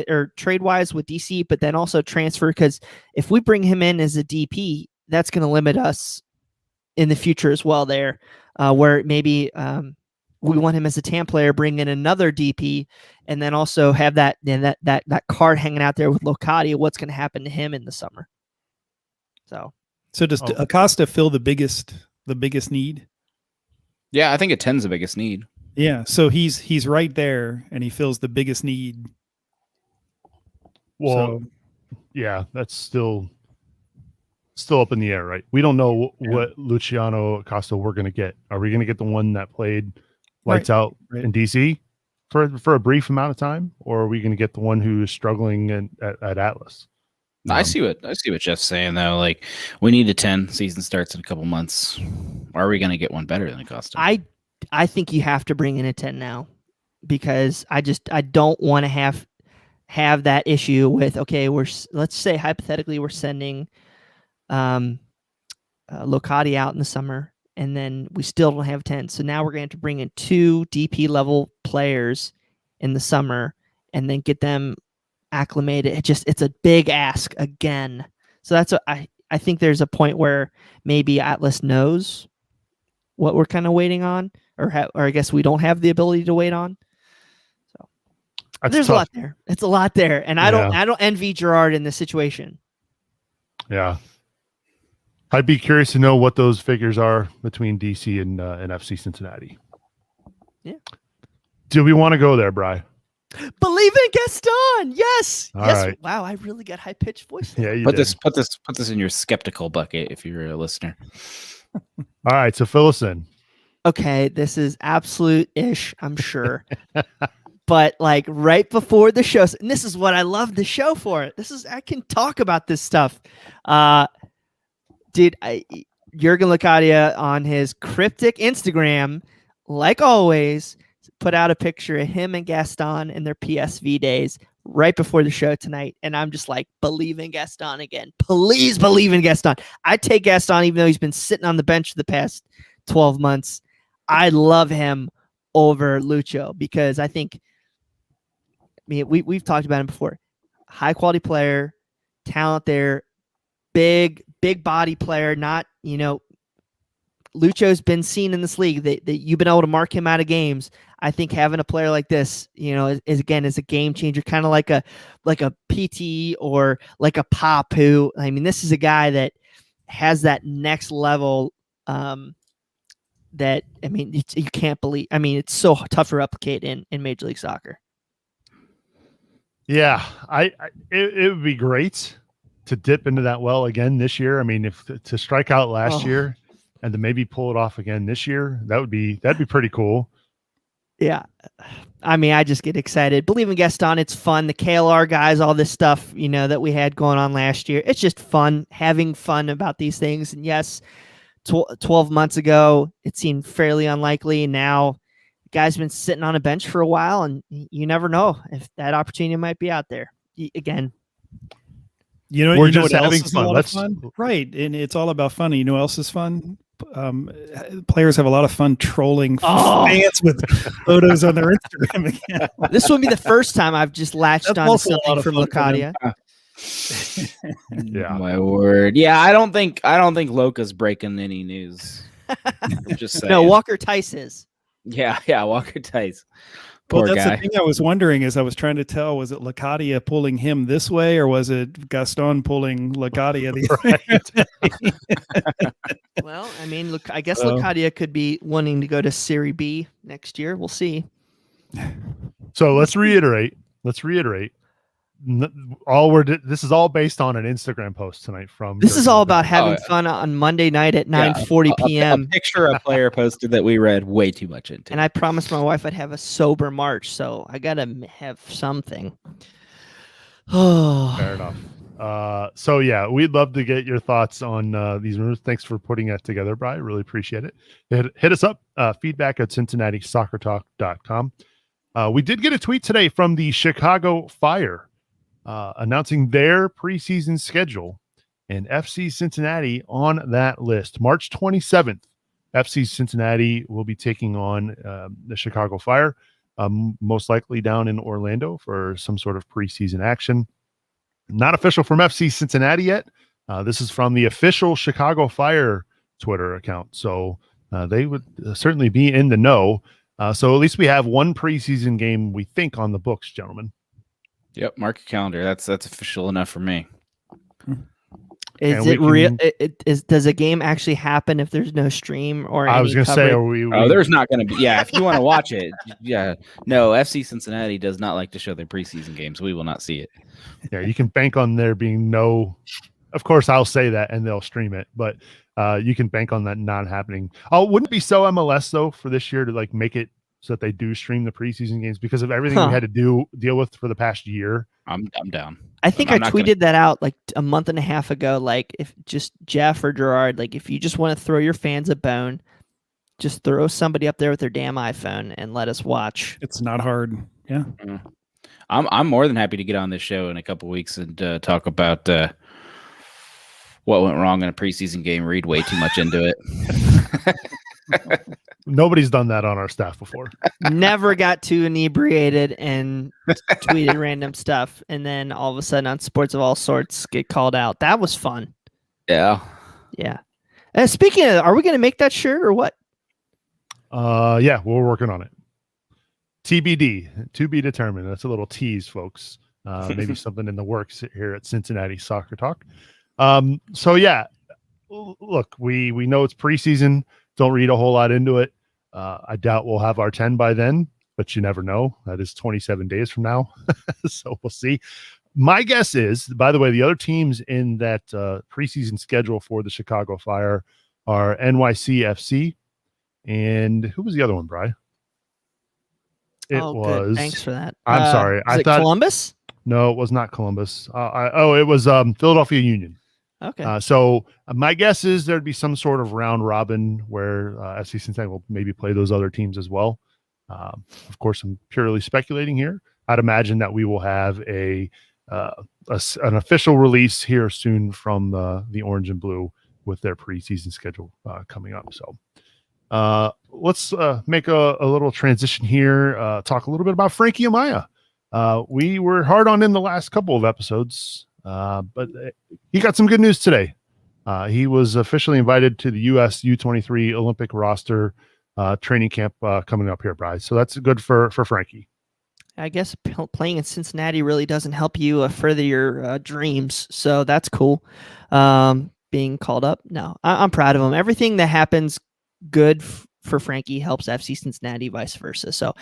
[SPEAKER 2] or trade wise with DC, but then also transfer, because if we bring him in as a DP, that's going to limit us in the future as well there, where maybe we want him as a TAM player, bring in another DP, and then also have that card hanging out there with Locadia. What's going to happen to him in the summer? So
[SPEAKER 4] does Acosta fill the biggest need?
[SPEAKER 3] Yeah, I think a 10's the biggest need.
[SPEAKER 4] Yeah, so he's right there, and he fills the biggest need.
[SPEAKER 1] Well, yeah, that's still up in the air, right? We don't know what Luciano Acosta we're going to get. Are we going to get the one that played lights out in DC for a brief amount of time, or are we going to get the one who is struggling at Atlas?
[SPEAKER 3] I see what Jeff's saying though. Like, we need a 10. Season starts in a couple months. Are we going to get one better than Acosta?
[SPEAKER 2] I think you have to bring in a 10 now, because I don't want to have that issue with, okay, let's say hypothetically we're sending Locadia out in the summer, and then we still don't have 10. So now we're going to have to bring in 2 DP level players in the summer and then get them acclimated. It's a big ask again. So that's what I think there's a point where maybe Atlas knows what we're kind of waiting on, or I guess we don't have the ability to wait on. So there's tough. A lot there. It's a lot there, and I don't envy Gerard in this situation.
[SPEAKER 1] Yeah, I'd be curious to know what those figures are between DC and FC Cincinnati.
[SPEAKER 2] Yeah.
[SPEAKER 1] Do we want to go there, Bri?
[SPEAKER 2] Believe in Gaston. Yes.
[SPEAKER 1] All
[SPEAKER 2] yes.
[SPEAKER 1] right.
[SPEAKER 2] Wow, I really got high pitched voice.
[SPEAKER 1] Yeah, you
[SPEAKER 3] put
[SPEAKER 1] did.
[SPEAKER 3] this in your skeptical bucket if you're a listener.
[SPEAKER 1] All right, so fill us in.
[SPEAKER 2] Okay, this is absolute-ish, I'm sure. But like right before the show, and this is what I love the show for. I can talk about this stuff. Jurgen Locadia on his cryptic Instagram, like always, put out a picture of him and Gaston in their PSV days right before the show tonight. And I'm just like, believe in Gaston again. Please believe in Gaston. I take Gaston, even though he's been sitting on the bench for the past 12 months. I love him over Lucho, because I think, we've talked about him before. High quality player, talent there, big body player, not, Lucho's been seen in this league that you've been able to mark him out of games. I think having a player like this, is a game changer, kind of like a PT or like a Pop, who, this is a guy that has that next level, that, you can't believe. It's so tough to replicate in Major League Soccer.
[SPEAKER 1] Yeah, it would be great to dip into that well again this year. If to strike out last year and to maybe pull it off again this year, that'd be pretty cool.
[SPEAKER 2] Yeah. I just get excited. Believe in Gaston. It's fun. The KLR guys, all this stuff, that we had going on last year. It's just fun, having fun about these things. And yes, 12 months ago, it seemed fairly unlikely. Now, the guy's been sitting on a bench for a while, and you never know if that opportunity might be out there. Again,
[SPEAKER 1] we're just having fun.
[SPEAKER 4] Right. And it's all about fun. You know what else is fun? Players have a lot of fun trolling fans with photos on their Instagram again.
[SPEAKER 2] This will be the first time I've just latched on something from Locadia.
[SPEAKER 1] Yeah,
[SPEAKER 3] my word. Yeah, I don't think Loca's breaking any news. Just saying.
[SPEAKER 2] No, Walker Tice is.
[SPEAKER 3] Yeah, Walker Tice. Poor
[SPEAKER 4] that's
[SPEAKER 3] guy.
[SPEAKER 4] the thing I was wondering, is I was trying to tell, was it Locadia pulling him this way, or was it Gaston pulling Locadia the other way?
[SPEAKER 2] Well, look, I guess Locadia could be wanting to go to Serie B next year. We'll see.
[SPEAKER 1] So let's reiterate. This is all based on an Instagram post tonight from.
[SPEAKER 2] This is all about having fun on Monday night at 9:40 p.m.
[SPEAKER 3] A picture a player posted that we read way too much into.
[SPEAKER 2] And I promised my wife I'd have a sober March, so I gotta have something.
[SPEAKER 1] Fair enough. So yeah, we'd love to get your thoughts on these rumors. Thanks for putting that together, Brian. Really appreciate it. Hit us up. Feedback at CincinnatiSoccerTalk.com. We did get a tweet today from the Chicago Fire announcing their preseason schedule, and FC Cincinnati on that list. March 27th, FC Cincinnati will be taking on the Chicago Fire, most likely down in Orlando for some sort of preseason action. Not official from FC Cincinnati yet. This is from the official Chicago Fire Twitter account. So they would certainly be in the know. So at least we have one preseason game, we think, on the books, gentlemen.
[SPEAKER 3] Yep, mark your calendar. That's official enough for me.
[SPEAKER 2] Is it real? Does a game actually happen if there's no stream or?
[SPEAKER 1] I was going to say, are we?
[SPEAKER 3] There's not going to be. Yeah, if you want to watch it, yeah. No, FC Cincinnati does not like to show their preseason games. We will not see it.
[SPEAKER 1] Yeah, you can bank on there being no. Of course, I'll say that, and they'll stream it, but you can bank on that not happening. Oh, wouldn't it be so MLS though for this year to like make it so that they do stream the preseason games because of everything we had to deal with for the past year?
[SPEAKER 3] I'm down.
[SPEAKER 2] I think I tweeted that out like a month and a half ago. Like, if just Jeff or Gerard, like if you just want to throw your fans a bone, just throw somebody up there with their damn iPhone and let us watch.
[SPEAKER 4] It's not hard. Yeah.
[SPEAKER 3] I'm more than happy to get on this show in a couple weeks and talk about what went wrong in a preseason game. Read way too much into it.
[SPEAKER 1] Nobody's done that on our staff before.
[SPEAKER 2] Never got too inebriated and tweeted random stuff, and then all of a sudden on Sports of All Sorts get called out. That was fun.
[SPEAKER 3] Yeah.
[SPEAKER 2] Speaking of, are we going to make that shirt or what?
[SPEAKER 1] Yeah, we're working on it. TBD, to be determined. That's a little tease, folks. Maybe something in the works here at Cincinnati Soccer Talk. So yeah, look, we know it's preseason. Don't read a whole lot into it. I doubt we'll have our 10 by then, but you never know. That is 27 days from now. So we'll see. My guess is, by the way, the other teams in that preseason schedule for the Chicago Fire are NYCFC. And who was the other one, Bri? It was.
[SPEAKER 2] Good. Thanks for that.
[SPEAKER 1] I'm sorry.
[SPEAKER 2] I thought Columbus?
[SPEAKER 1] No, it was not Columbus. It was Philadelphia Union.
[SPEAKER 2] Okay.
[SPEAKER 1] So my guess is there'd be some sort of round robin where FC Cincinnati will maybe play those other teams as well. Of course, I'm purely speculating here. I'd imagine that we will have an official release here soon from the Orange and Blue with their preseason schedule coming up. So let's make a little transition here. Talk a little bit about Frankie Amaya. We were hard on him the last couple of episodes. But he got some good news today. He was officially invited to the U.S. U23 Olympic roster training camp coming up here, Bryce. So that's good for Frankie.
[SPEAKER 2] I guess playing in Cincinnati really doesn't help you further your dreams. So that's cool. Being called up. No, I'm proud of him. Everything that happens good for Frankie helps FC Cincinnati, vice versa. So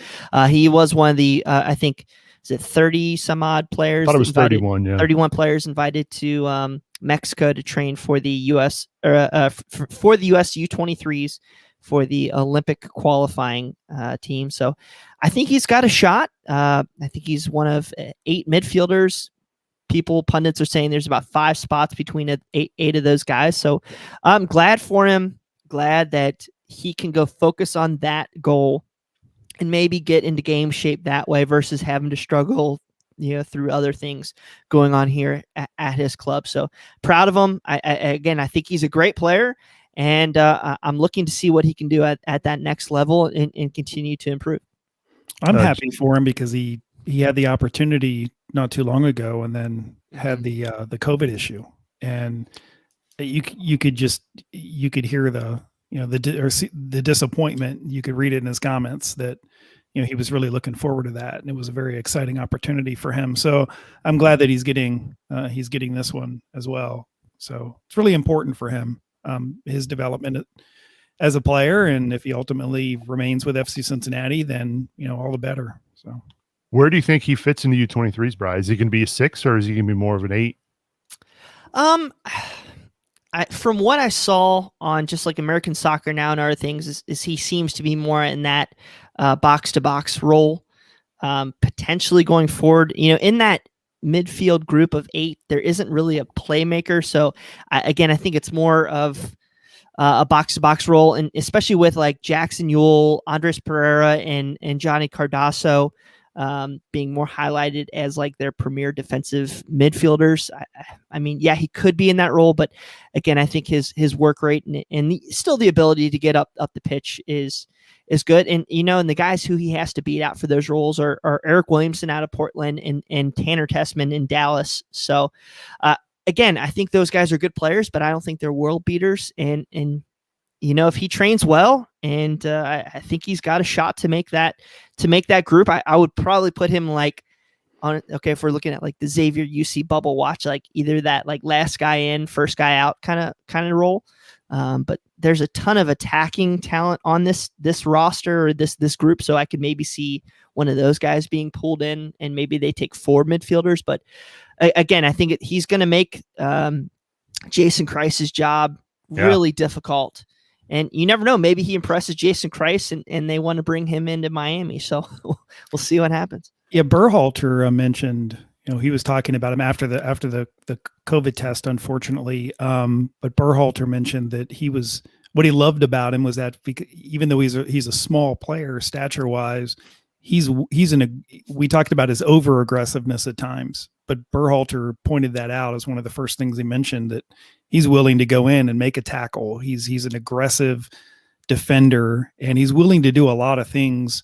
[SPEAKER 2] he was one of the, I think, is it 30 some odd players?
[SPEAKER 1] I thought it was 31, yeah.
[SPEAKER 2] 31 players invited to Mexico to train for the U.S. For the U.S. U23s for the Olympic qualifying team. So I think he's got a shot. I think he's one of 8 midfielders. Pundits are saying there's about 5 spots between eight of those guys. So I'm glad for him. Glad that he can go focus on that goal and maybe get into game shape that way versus having to struggle, through other things going on here at his club. So proud of him. I think he's a great player, and I'm looking to see what he can do at that next level and continue to improve.
[SPEAKER 4] I'm happy for him because he had the opportunity not too long ago, and then had the COVID issue, and you could hear the disappointment. You could read it in his comments that he was really looking forward to that, and it was a very exciting opportunity for him. So I'm glad that he's getting this one as well. So it's really important for him, his development as a player, and if he ultimately remains with FC Cincinnati, then all the better. So
[SPEAKER 1] where do you think he fits in the U23s, Bri? Is he going to be a 6 or is he going to be more of an 8?
[SPEAKER 2] From what I saw on just like American Soccer Now and other things, is he seems to be more in that box-to-box role, potentially going forward. In that midfield group of 8, there isn't really a playmaker. So I think it's more of a box-to-box role, and especially with like Jackson Ewell, Andres Pereira, and Johnny Cardoso being more highlighted as like their premier defensive midfielders. I mean, yeah, he could be in that role, but again, I think his work rate and still the ability to get up the pitch is good. And and the guys who he has to beat out for those roles are Eric Williamson out of Portland and Tanner Tessman in Dallas. So again, I think those guys are good players, but I don't think they're world beaters. And if he trains well, and I think he's got a shot to make that group. I would probably put him like on. Okay, if we're looking at like the Xavier UC bubble watch, like either that like last guy in, first guy out kind of role. But there's a ton of attacking talent on this roster or this group, so I could maybe see one of those guys being pulled in, and maybe they take 4 midfielders. But again, I think he's going to make Jason Kreis's job really difficult. And you never know, maybe he impresses Jason Kreis and they want to bring him into Miami. So we'll see what happens.
[SPEAKER 4] Yeah, Berhalter mentioned, he was talking about him after the COVID test, unfortunately. But Berhalter mentioned that what he loved about him was that even though he's a small player stature wise, we talked about his over aggressiveness at times, but Berhalter pointed that out as one of the first things he mentioned, that he's willing to go in and make a tackle. He's an aggressive defender, and he's willing to do a lot of things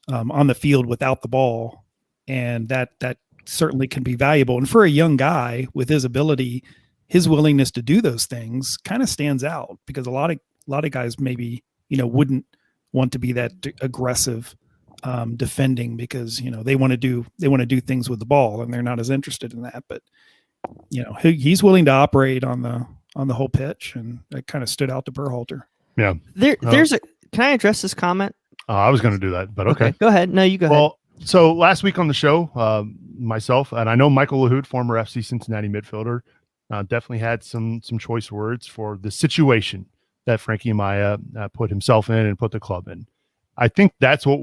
[SPEAKER 4] on the field without the ball. And that certainly can be valuable. And for a young guy with his ability, his willingness to do those things kind of stands out, because a lot of guys maybe, wouldn't want to be that aggressive defending, because they want to do things with the ball and they're not as interested in that. But he's willing to operate on the whole pitch, and that kind of stood out to Berhalter.
[SPEAKER 1] Yeah,
[SPEAKER 2] there's can I address this comment?
[SPEAKER 1] I was going to do that, but okay.
[SPEAKER 2] Go ahead. No, you go ahead.
[SPEAKER 1] Well, so last week on the show, myself and I know Michael Lahoud, former FC Cincinnati midfielder, definitely had some choice words for the situation that Frankie Amaya put himself in and put the club in. I think that's what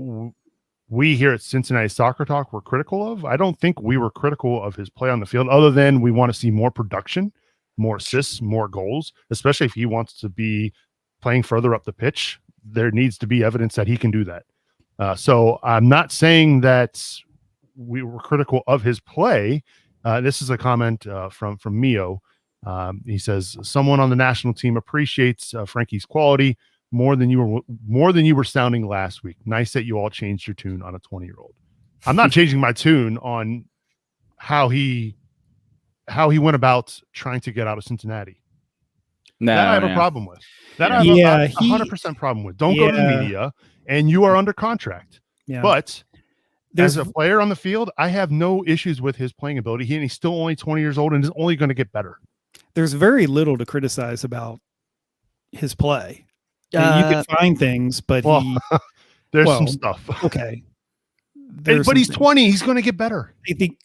[SPEAKER 1] we here at Cincinnati Soccer Talk were critical of. I don't think we were critical of his play on the field, other than we want to see more production, more assists, more goals, especially if he wants to be playing further up the pitch. There needs to be evidence that he can do that. So I'm not saying that we were critical of his play. This is a comment from Mio. He says, someone on the national team appreciates Frankie's quality more than you were sounding last week. Nice that you all changed your tune on a 20-year-old. I'm not changing my tune on how he went about trying to get out of Cincinnati.
[SPEAKER 3] No,
[SPEAKER 1] that I have a problem with. That I have a 100% problem with. Don't go to the media, and you are under contract.
[SPEAKER 4] Yeah.
[SPEAKER 1] But as a player on the field, I have no issues with his playing ability. He's still only 20 years old and is only going to get better.
[SPEAKER 4] There's very little to criticize about his play. You can find things, but
[SPEAKER 1] there's some stuff.
[SPEAKER 4] Okay.
[SPEAKER 1] But he's 20. He's going to get better.
[SPEAKER 4] I think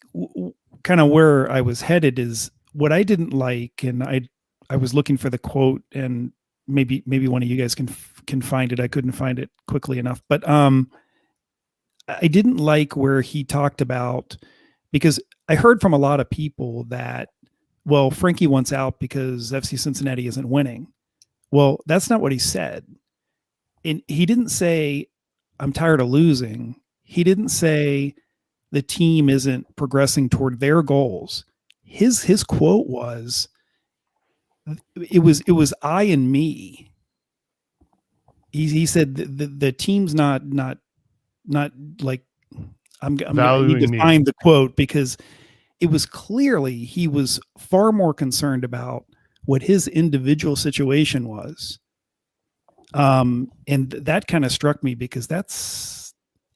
[SPEAKER 4] kind of where I was headed is what I didn't like, and I was looking for the quote, and maybe one of you guys can find it. I couldn't find it quickly enough, but I didn't like where he talked about, because I heard from a lot of people that, well, Frankie wants out because FC Cincinnati isn't winning. Well, that's not what he said. And he didn't say, I'm tired of losing. He didn't say the team isn't progressing toward their goals. His quote was, it was I and me. He said the team's not like, I'm going to need to find the quote, because it was clearly he was far more concerned about what his individual situation was. And that kind of struck me, because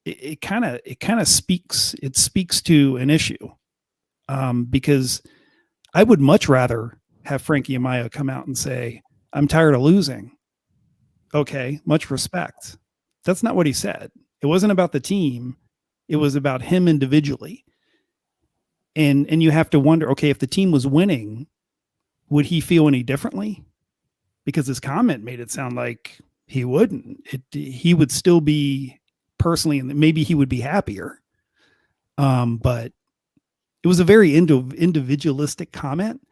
[SPEAKER 4] it kind of speaks to an issue. Because I would much rather have Frankie Amaya come out and say, I'm tired of losing. Okay, much respect. That's not what he said. It wasn't about the team. It was about him individually. And you have to wonder, okay, if the team was winning, would he feel any differently? Because his comment made it sound like he wouldn't. He would still be personally, and maybe he would be happier. But it was a very individualistic comment.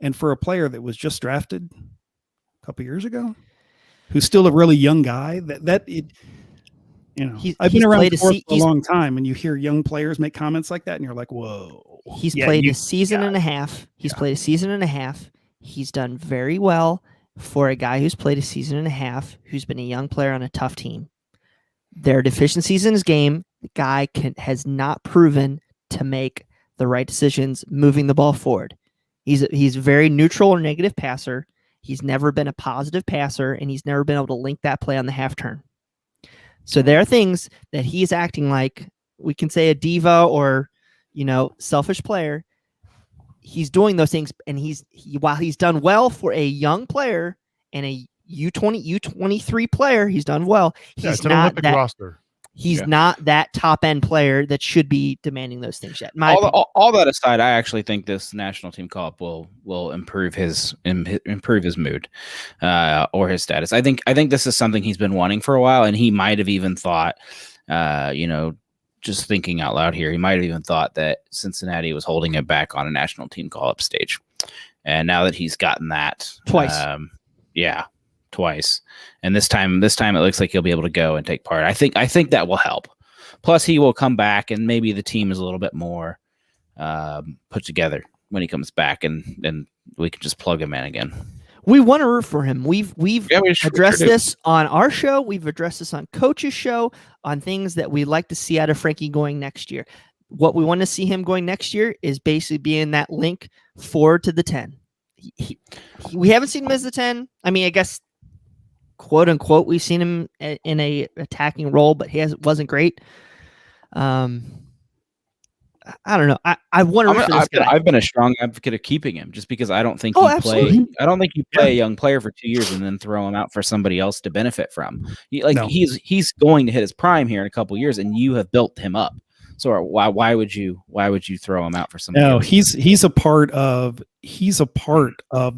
[SPEAKER 4] And for a player that was just drafted a couple years ago. who's still a really young guy. I've been around sports for a long time, and you hear young players make comments like that, and you're like, whoa.
[SPEAKER 2] He's played a season and a half. Played a season and a half. He's done very well for a guy who's played a season and a half, who's been a young player on a tough team. There are deficiencies in his game. The guy has not proven to make the right decisions moving the ball forward. He's a very neutral or negative passer. He's never been a positive passer, and he's never been able to link that play on the half turn. So there are things that he's acting like, we can say a diva or, selfish player. He's doing those things, and while he's done well for a young player and a U23 player, he's done well. He's not
[SPEAKER 1] Olympic roster.
[SPEAKER 2] He's not that top end player that should be demanding those things yet.
[SPEAKER 3] All that aside, I actually think this national team call up will improve his mood or his status. I think this is something he's been wanting for a while, and he might have even thought, just thinking out loud here, he might have even thought that Cincinnati was holding it back on a national team call up stage, and now that he's gotten that
[SPEAKER 2] twice,
[SPEAKER 3] twice, and this time it looks like he'll be able to go and take part. I think that will help. Plus, he will come back, and maybe the team is a little bit more put together when he comes back, and we can just plug him in again.
[SPEAKER 2] We want to root for him. We've addressed this on our show. We've addressed this on Coach's show, on things that we like to see out of Frankie going next year. What we want to see him going next year is basically being that link forward to the 10. We haven't seen him as the 10. I mean, I guess, quote unquote, we've seen him in a attacking role, but wasn't great. I don't know. I want to root for this guy.
[SPEAKER 3] I've been a strong advocate of keeping him, just because I don't think I don't think you play a young player for 2 years and then throw him out for somebody else to benefit from. He's going to hit his prime here in a couple of years, and you have built him up. So why would you throw him out for somebody else?
[SPEAKER 4] He's a part of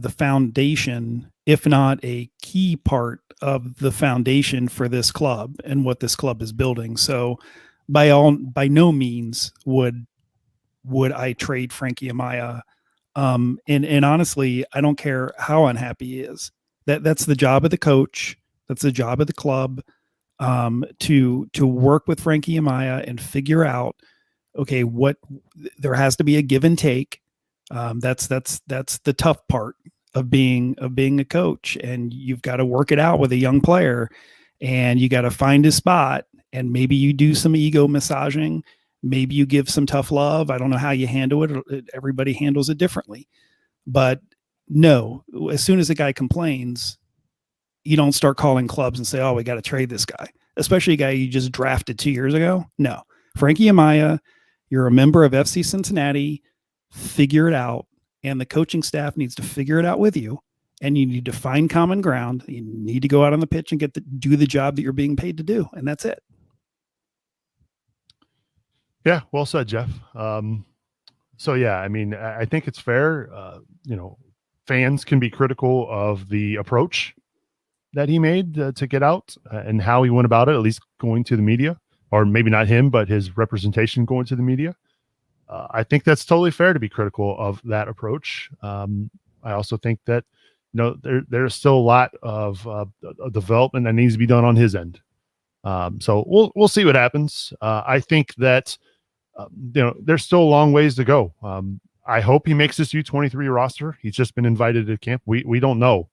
[SPEAKER 4] the foundation, if not a key part of the foundation for this club and what this club is building. So by no means would I trade Frankie Amaya. And honestly, I don't care how unhappy he is. That's the job of the coach. That's the job of the club, to work with Frankie Amaya and figure out, okay, there has to be a give and take. That's the tough part of being a coach, and you've got to work it out with a young player, and you got to find his spot, and maybe you do some ego massaging. Maybe you give some tough love. I don't know how you handle it. Everybody handles it differently. But no, as soon as a guy complains, you don't start calling clubs and say, oh, we got to trade this guy, especially a guy you just drafted 2 years ago. No. Frankie Amaya, you're a member of FC Cincinnati. Figure it out. And the coaching staff needs to figure it out with you. And you need to find common ground. You need to go out on the pitch and do the job that you're being paid to do. And that's it.
[SPEAKER 1] Yeah, well said, Jeff. So yeah, I mean, I think it's fair. Fans can be critical of the approach that he made to get out and how he went about it, at least going to the media, or maybe not him, but his representation going to the media. I think that's totally fair to be critical of that approach. I also think that, there's still a lot of development that needs to be done on his end. So we'll see what happens. I think that, there's still a long ways to go. I hope he makes this U23 roster. He's just been invited to camp. We don't know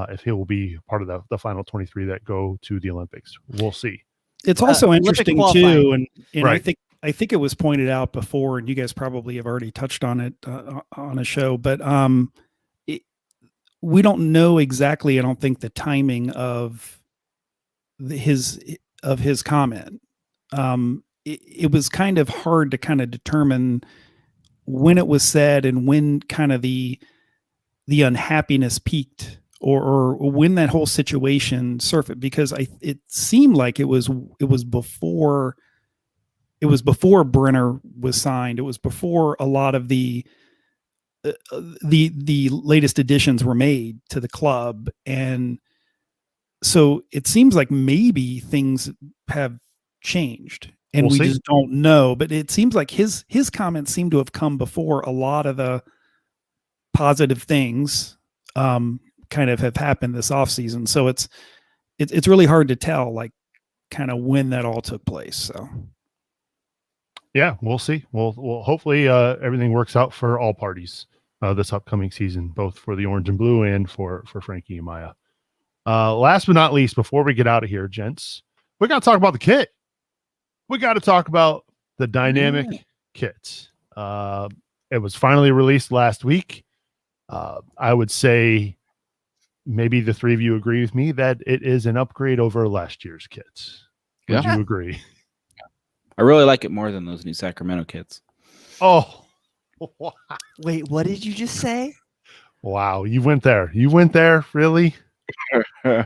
[SPEAKER 1] if he will be part of the final 23 that go to the Olympics. We'll see.
[SPEAKER 4] It's also interesting too, and
[SPEAKER 1] right.
[SPEAKER 4] I think it was pointed out before, and you guys probably have already touched on it on a show, but we don't know exactly. I don't think the timing of his comment. It was kind of hard to kind of determine when it was said and when kind of the unhappiness peaked, or when that whole situation surfaced, because it seemed like it was before Brenner was signed. It was before a lot of the latest additions were made to the club, and so it seems like maybe things have changed, and we just don't know. But it seems like his comments seem to have come before a lot of the positive things kind of have happened this offseason. So it's really hard to tell like kind of when that all took place. So
[SPEAKER 1] yeah, we'll see. We'll hopefully everything works out for all parties this upcoming season, both for the orange and blue and for Frankie Amaya. Last but not least, before we get out of here, gents, we got to talk about the kit. We got to talk about the dynamic kit. It was finally released last week. I would say maybe the three of you agree with me that it is an upgrade over last year's kits. Would you agree?
[SPEAKER 3] I really like it more than those new Sacramento kits.
[SPEAKER 1] Oh,
[SPEAKER 2] Wait, what did you just say?
[SPEAKER 1] wow. You went there. You went there. Really?
[SPEAKER 3] No,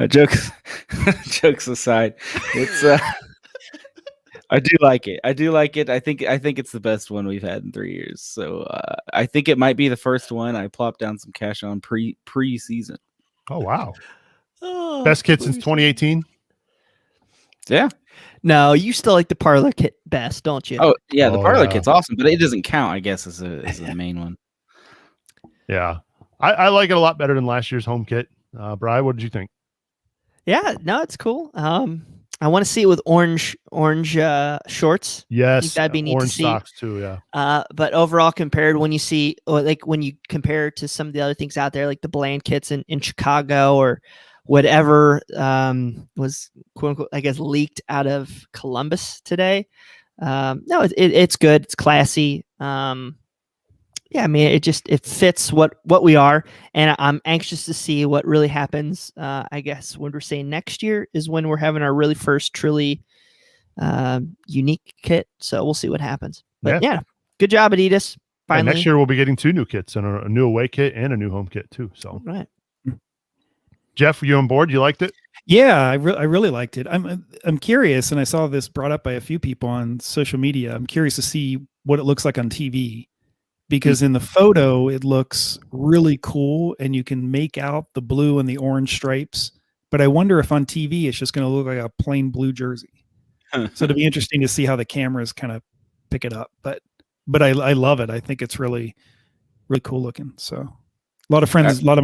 [SPEAKER 3] jokes aside, it's I do like it. I think it's the best one we've had in 3 years. So I think it might be the first one I plopped down some cash on pre-season.
[SPEAKER 1] Oh, wow.
[SPEAKER 2] Oh,
[SPEAKER 1] Best kit since 2018?
[SPEAKER 3] Yeah.
[SPEAKER 2] No, you still like the parlor kit best, don't you?
[SPEAKER 3] Oh yeah, the parlor
[SPEAKER 1] yeah.
[SPEAKER 3] kit's awesome, but it doesn't count, I guess, as the main one.
[SPEAKER 1] Yeah. I like it a lot better than last year's home kit. Bri, what did you think?
[SPEAKER 2] Yeah, no, it's cool. I want to see it with orange shorts.
[SPEAKER 1] Yes.
[SPEAKER 2] that'd be neat to
[SPEAKER 1] orange
[SPEAKER 2] see.
[SPEAKER 1] socks too. Yeah.
[SPEAKER 2] But overall, compared when you compare to some of the other things out there, like the bland kits in Chicago or whatever was quote unquote, I guess, leaked out of Columbus today. No, it's good. It's classy. Yeah, I mean, it fits what we are, and I'm anxious to see what really happens. I guess when we're saying next year is when we're having our really first truly unique kit. So we'll see what happens. But yeah, good job, Adidas. Finally,
[SPEAKER 1] next year we'll be getting 2 new kits and a new away kit and a new home kit too. So,
[SPEAKER 2] right.
[SPEAKER 1] Jeff, were you on board? You liked it?
[SPEAKER 4] yeah, I really liked it. I'm curious, and I saw this brought up by a few people on social media. I'm curious to see what it looks like on TV. Because in the photo, it looks really cool and you can make out the blue and the orange stripes. But I wonder if on TV, it's just going to look like a plain blue jersey. So it'll be interesting to see how the cameras kind of pick it up. But I love it. I think it's really, really cool looking. So a lot of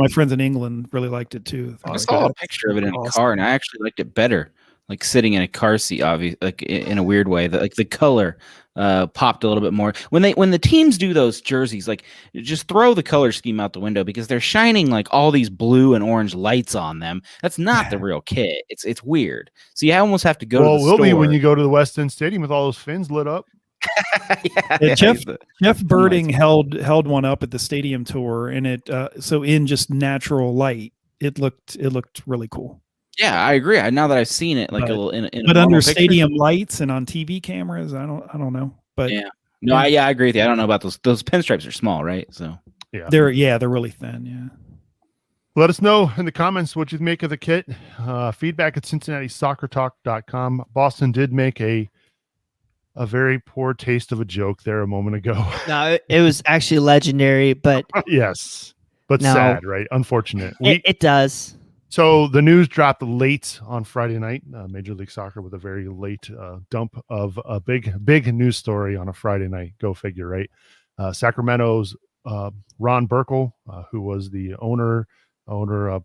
[SPEAKER 4] my friends in England really liked it too.
[SPEAKER 3] I saw a picture of it in a car and I actually liked it better. Like sitting in a car seat, obviously, like in a weird way. That like the color popped a little bit more when the teams do those jerseys. Like just throw the color scheme out the window because they're shining like all these blue and orange lights on them. That's not the real kit. It's weird. So you almost have to go.
[SPEAKER 1] Well,
[SPEAKER 3] to the
[SPEAKER 1] it will
[SPEAKER 3] store.
[SPEAKER 1] be when you go to the West End Stadium with all those fins lit up.
[SPEAKER 4] Jeff Birding held one up at the stadium tour, and it so in just natural light, it looked really cool.
[SPEAKER 3] Yeah, I agree. Now that I've seen it, like
[SPEAKER 4] but under stadium lights and on TV cameras, I don't know. But
[SPEAKER 3] yeah, no, I agree with you. I don't know about those. Those pinstripes are small, right? So
[SPEAKER 4] they're really thin. Yeah.
[SPEAKER 1] Let us know in the comments what you make of the kit. Feedback at CincinnatiSoccerTalk.com. Boston did make a very poor taste of a joke there a moment ago.
[SPEAKER 2] No, it was actually legendary, but
[SPEAKER 1] yes, but
[SPEAKER 2] no.
[SPEAKER 1] sad, right? Unfortunate.
[SPEAKER 2] It does.
[SPEAKER 1] So the news dropped late on Friday night. Major League Soccer with a very late dump of a big news story on a Friday night. Go figure, right? Sacramento's Ron Burkle, who was the owner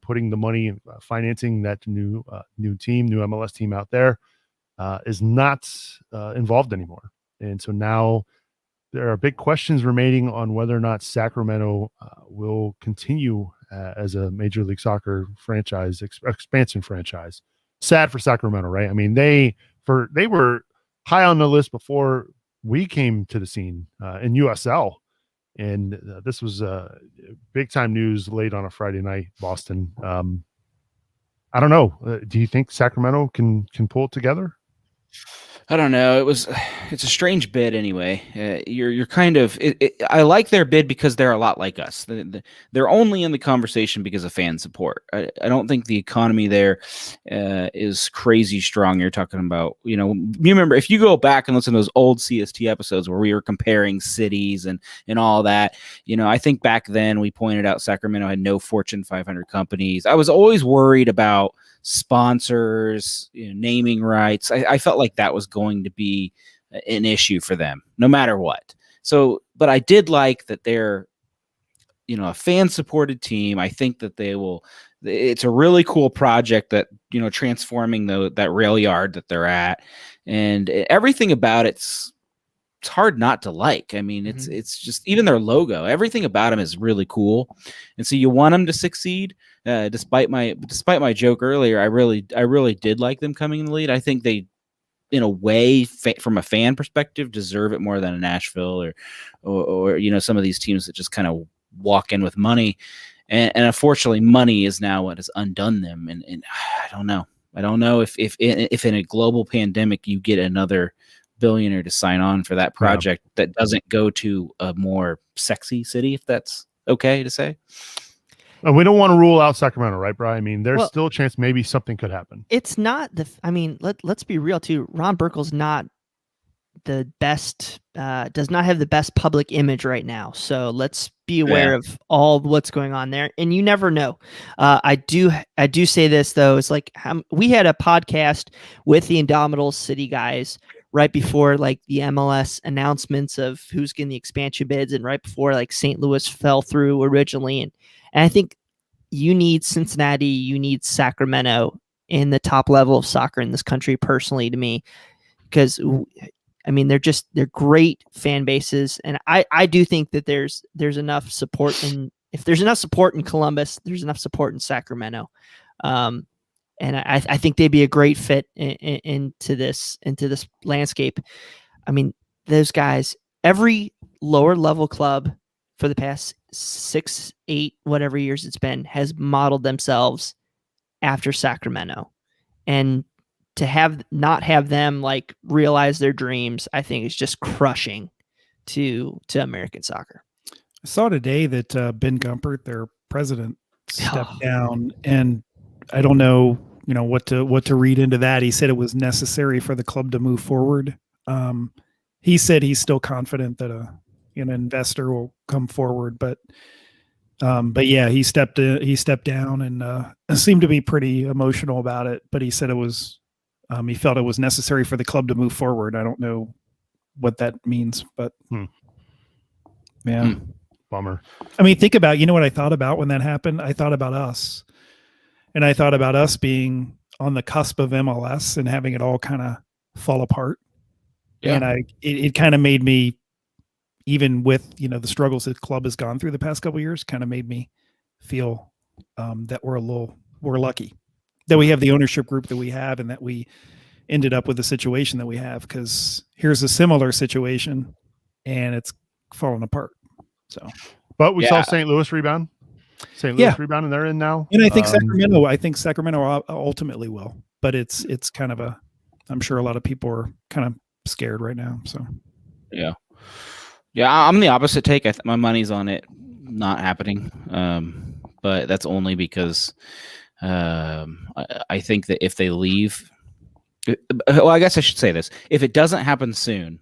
[SPEAKER 1] putting the money, financing that new MLS team out there, is not involved anymore. And so now there are big questions remaining on whether or not Sacramento will continue as a Major League Soccer franchise, expansion franchise. Sad for Sacramento, right? I mean, they were high on the list before we came to the scene in USL, and this was big time news late on a Friday night. Boston. I don't know. Do you think Sacramento can pull it together?
[SPEAKER 3] I don't know. It's a strange bid anyway. You're kind of. I like their bid because they're a lot like us. They're only in the conversation because of fan support. I don't think the economy there is crazy strong. You're talking about, you remember if you go back and listen to those old CST episodes where we were comparing cities and all that. I think back then we pointed out Sacramento had no Fortune 500 companies. I was always worried about sponsors, naming rights. I felt like that was going to be an issue for them no matter what. So, but I did like that they're a fan supported team. I think that it's a really cool project that, transforming that rail yard that they're at, and everything about it's hard not to like. I mean, it's just, even their logo, everything about them is really cool. And so you want them to succeed. Despite my joke earlier, I really did like them coming in the lead. I think they, in a way, from a fan perspective, deserve it more than a Nashville or some of these teams that just kind of walk in with money. And unfortunately, money is now what has undone them. And I don't know. I don't know if in a global pandemic you get another billionaire to sign on for that project that doesn't go to a more sexy city, if that's okay to say.
[SPEAKER 1] And we don't want to rule out Sacramento, right, Brian? I mean, there's still a chance maybe something could happen.
[SPEAKER 2] It's not let's be real too. Ron Burkle's not the best, does not have the best public image right now. So let's be aware of all what's going on there. And you never know. I do say this though. It's like, we had a podcast with the Indomitable City guys right before like the MLS announcements of who's getting the expansion bids, and right before like St. Louis fell through originally. And I think you need Cincinnati, you need Sacramento in the top level of soccer in this country, personally, to me, because I mean, they're great fan bases. And I do think that there's enough support if there's enough support in Columbus, there's enough support in Sacramento. And I think they'd be a great fit into this landscape. I mean, those guys, every lower level club for the past 6, 8, whatever years it's been, has modeled themselves after Sacramento. And to not have them like realize their dreams, I think is just crushing to American soccer.
[SPEAKER 4] I saw today that Ben Gumpert, their president, stepped down, and I don't know, what to read into that. He said it was necessary for the club to move forward. He said he's still confident that an investor will come forward, but yeah, he stepped down and seemed to be pretty emotional about it. But he said it was, he felt it was necessary for the club to move forward. I don't know what that means, but
[SPEAKER 1] Bummer.
[SPEAKER 4] I mean, think about, what I thought about when that happened? I thought about us. And I thought about us being on the cusp of MLS and having it all kind of fall apart. Yeah. And it kind of made me, even with, the struggles the club has gone through the past couple of years, kind of made me feel that we're lucky that we have the ownership group that we have, and that we ended up with the situation that we have, because here's a similar situation and it's falling apart. So,
[SPEAKER 1] but we saw St. Louis rebound. St. Louis rebound, and they're in now.
[SPEAKER 4] And I think Sacramento ultimately will, but it's kind of I'm sure a lot of people are kind of scared right now. So
[SPEAKER 3] yeah, I'm the opposite take. My money's on it not happening, but that's only because I think that if they leave, well, I guess I should say this: if it doesn't happen soon,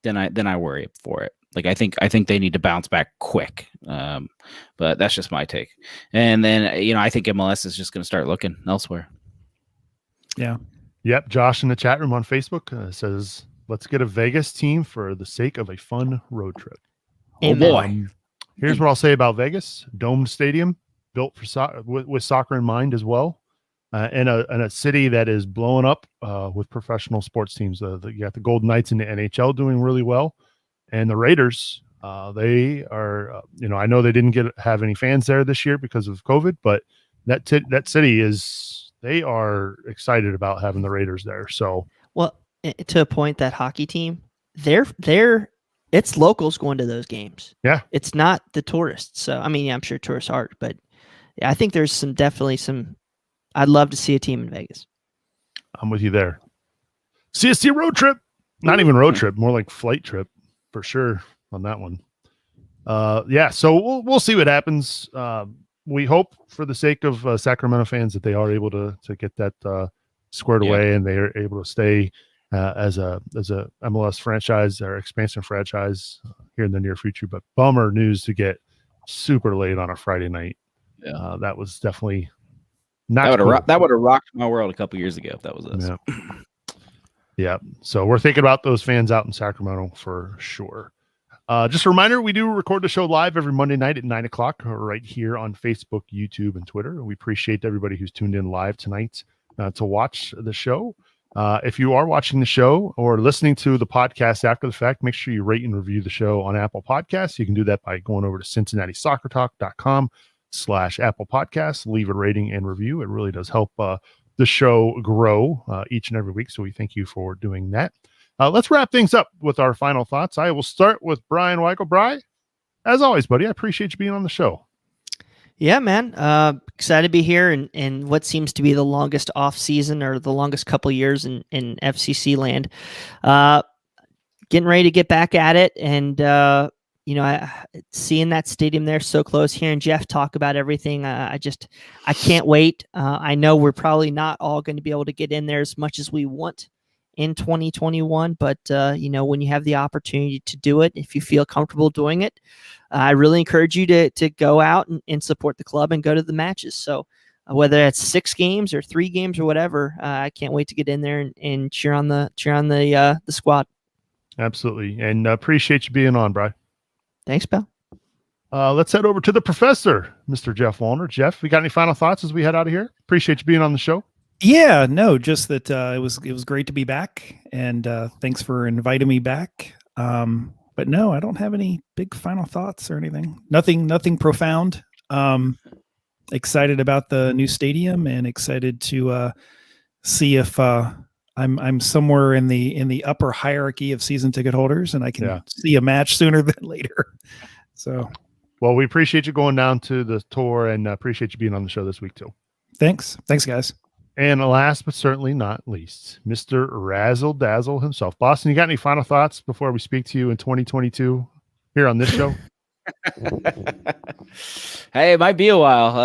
[SPEAKER 3] then I worry for it. Like I think they need to bounce back quick, but that's just my take. And then I think MLS is just going to start looking elsewhere.
[SPEAKER 4] Yeah.
[SPEAKER 1] Yep. Josh in the chat room on Facebook says, "Let's get a Vegas team for the sake of a fun road trip."
[SPEAKER 2] Oh boy!
[SPEAKER 1] Here's what I'll say about Vegas: domed stadium, built for with soccer in mind as well, and a city that is blowing up with professional sports teams. You got the Golden Knights in the NHL doing really well. And the Raiders, they are, I know they didn't have any fans there this year because of COVID, but that city they are excited about having the Raiders there. So,
[SPEAKER 2] well, to a point, that hockey team, it's locals going to those games.
[SPEAKER 1] Yeah,
[SPEAKER 2] it's not the tourists. So, I mean, I'm sure tourists are, but yeah, I think there's definitely some. I'd love to see a team in Vegas.
[SPEAKER 1] I'm with you there. CST road trip, not even road trip, more like flight trip. For sure on that one. So we'll see what happens. We hope for the sake of Sacramento fans that they are able to get that squared away, and they are able to stay as a MLS franchise or expansion franchise here in the near future. But bummer news to get super late on a Friday night. That was definitely not
[SPEAKER 3] that would have rocked my world a couple years ago if that was us.
[SPEAKER 1] Yeah. So we're thinking about those fans out in Sacramento for sure. Just a reminder, we do record the show live every Monday night at 9 o'clock right here on Facebook, YouTube, and Twitter. We appreciate everybody who's tuned in live tonight to watch the show. If you are watching the show or listening to the podcast after the fact, make sure you rate and review the show on Apple Podcasts. You can do that by going over to CincinnatiSoccerTalk.com/Apple Podcasts. Leave a rating and review. It really does help the show grow each and every week. So we thank you for doing that. Let's wrap things up with our final thoughts. I will start with Brian Weigel. Brian, as always, buddy, I appreciate you being on the show.
[SPEAKER 2] Yeah, man. Excited to be here in what seems to be the longest off season or the longest couple years in FCC land. Getting ready to get back at it. And, seeing that stadium there so close, hearing Jeff talk about everything, I can't wait. I know we're probably not all going to be able to get in there as much as we want in 2021, but when you have the opportunity to do it, if you feel comfortable doing it, I really encourage you to go out and support the club and go to the matches. So whether that's 6 games or 3 games or whatever, I can't wait to get in there and cheer on the squad.
[SPEAKER 1] Absolutely, and appreciate you being on, Brian.
[SPEAKER 2] Thanks, pal.
[SPEAKER 1] Let's head over to the professor, Mr. Jeff Wallner. Jeff, we got any final thoughts as we head out of here? Appreciate you being on the show.
[SPEAKER 4] Yeah, no, just that it was great to be back, and thanks for inviting me back. But no, I don't have any big final thoughts or anything. Nothing profound. Excited about the new stadium and excited to see if I'm somewhere in the upper hierarchy of season ticket holders and I can see a match sooner than later. So,
[SPEAKER 1] well, we appreciate you going down to the tour and appreciate you being on the show this week too.
[SPEAKER 4] Thanks, guys.
[SPEAKER 1] And last but certainly not least, Mr. Razzle Dazzle himself. Boston, you got any final thoughts before we speak to you in 2022 here on this show?
[SPEAKER 3] Hey, it might be a while.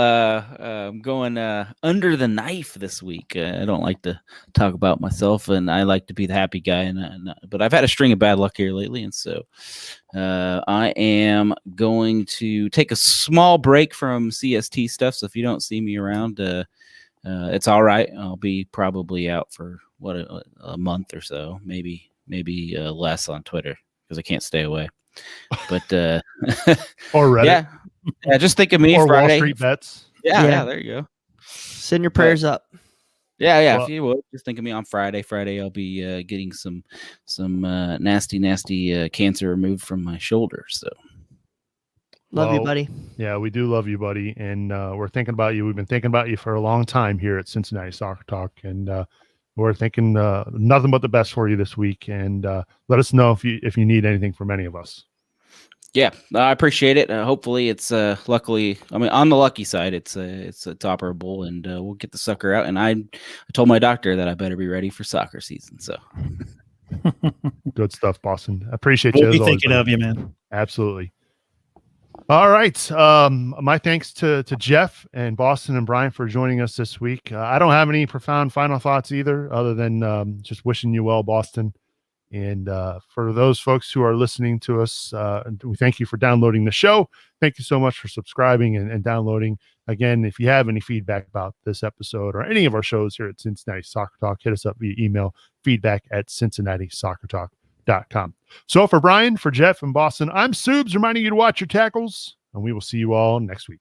[SPEAKER 3] I'm going under the knife this week. I don't like to talk about myself, and I like to be the happy guy. But I've had a string of bad luck here lately, and so I am going to take a small break from CST stuff. So if you don't see me around, it's all right. I'll be probably out for a month or so, maybe less on Twitter because I can't stay away. But
[SPEAKER 1] or Reddit.
[SPEAKER 3] Yeah, just think of me
[SPEAKER 1] or
[SPEAKER 3] Friday.
[SPEAKER 1] Wall Street bets.
[SPEAKER 3] Yeah, there you go.
[SPEAKER 2] Send your prayers up.
[SPEAKER 3] Yeah. Well, if you would, just think of me on Friday. Friday, I'll be getting some nasty cancer removed from my shoulder. So.
[SPEAKER 2] Love you, buddy.
[SPEAKER 1] Yeah, we do love you, buddy. And we're thinking about you. We've been thinking about you for a long time here at Cincinnati Soccer Talk. And we're thinking nothing but the best for you this week. And let us know if you need anything from any of us. Yeah,
[SPEAKER 3] I appreciate it. Hopefully it's luckily, I mean, on the lucky side, it's operable and we'll get the sucker out. And I told my doctor that I better be ready for soccer season. So
[SPEAKER 1] good stuff, Boston. I appreciate you.
[SPEAKER 4] We'll be thinking of you, man.
[SPEAKER 1] Absolutely. All right. My thanks to Jeff and Boston and Brian for joining us this week. I don't have any profound final thoughts either, other than just wishing you well, Boston. And for those folks who are listening to us, we thank you for downloading the show. Thank you so much for subscribing and downloading. Again, if you have any feedback about this episode or any of our shows here at Cincinnati Soccer Talk, hit us up via email, feedback@CincinnatiSoccerTalk.com. So for Brian, for Jeff, and Boston, I'm Subs, reminding you to watch your tackles, and we will see you all next week.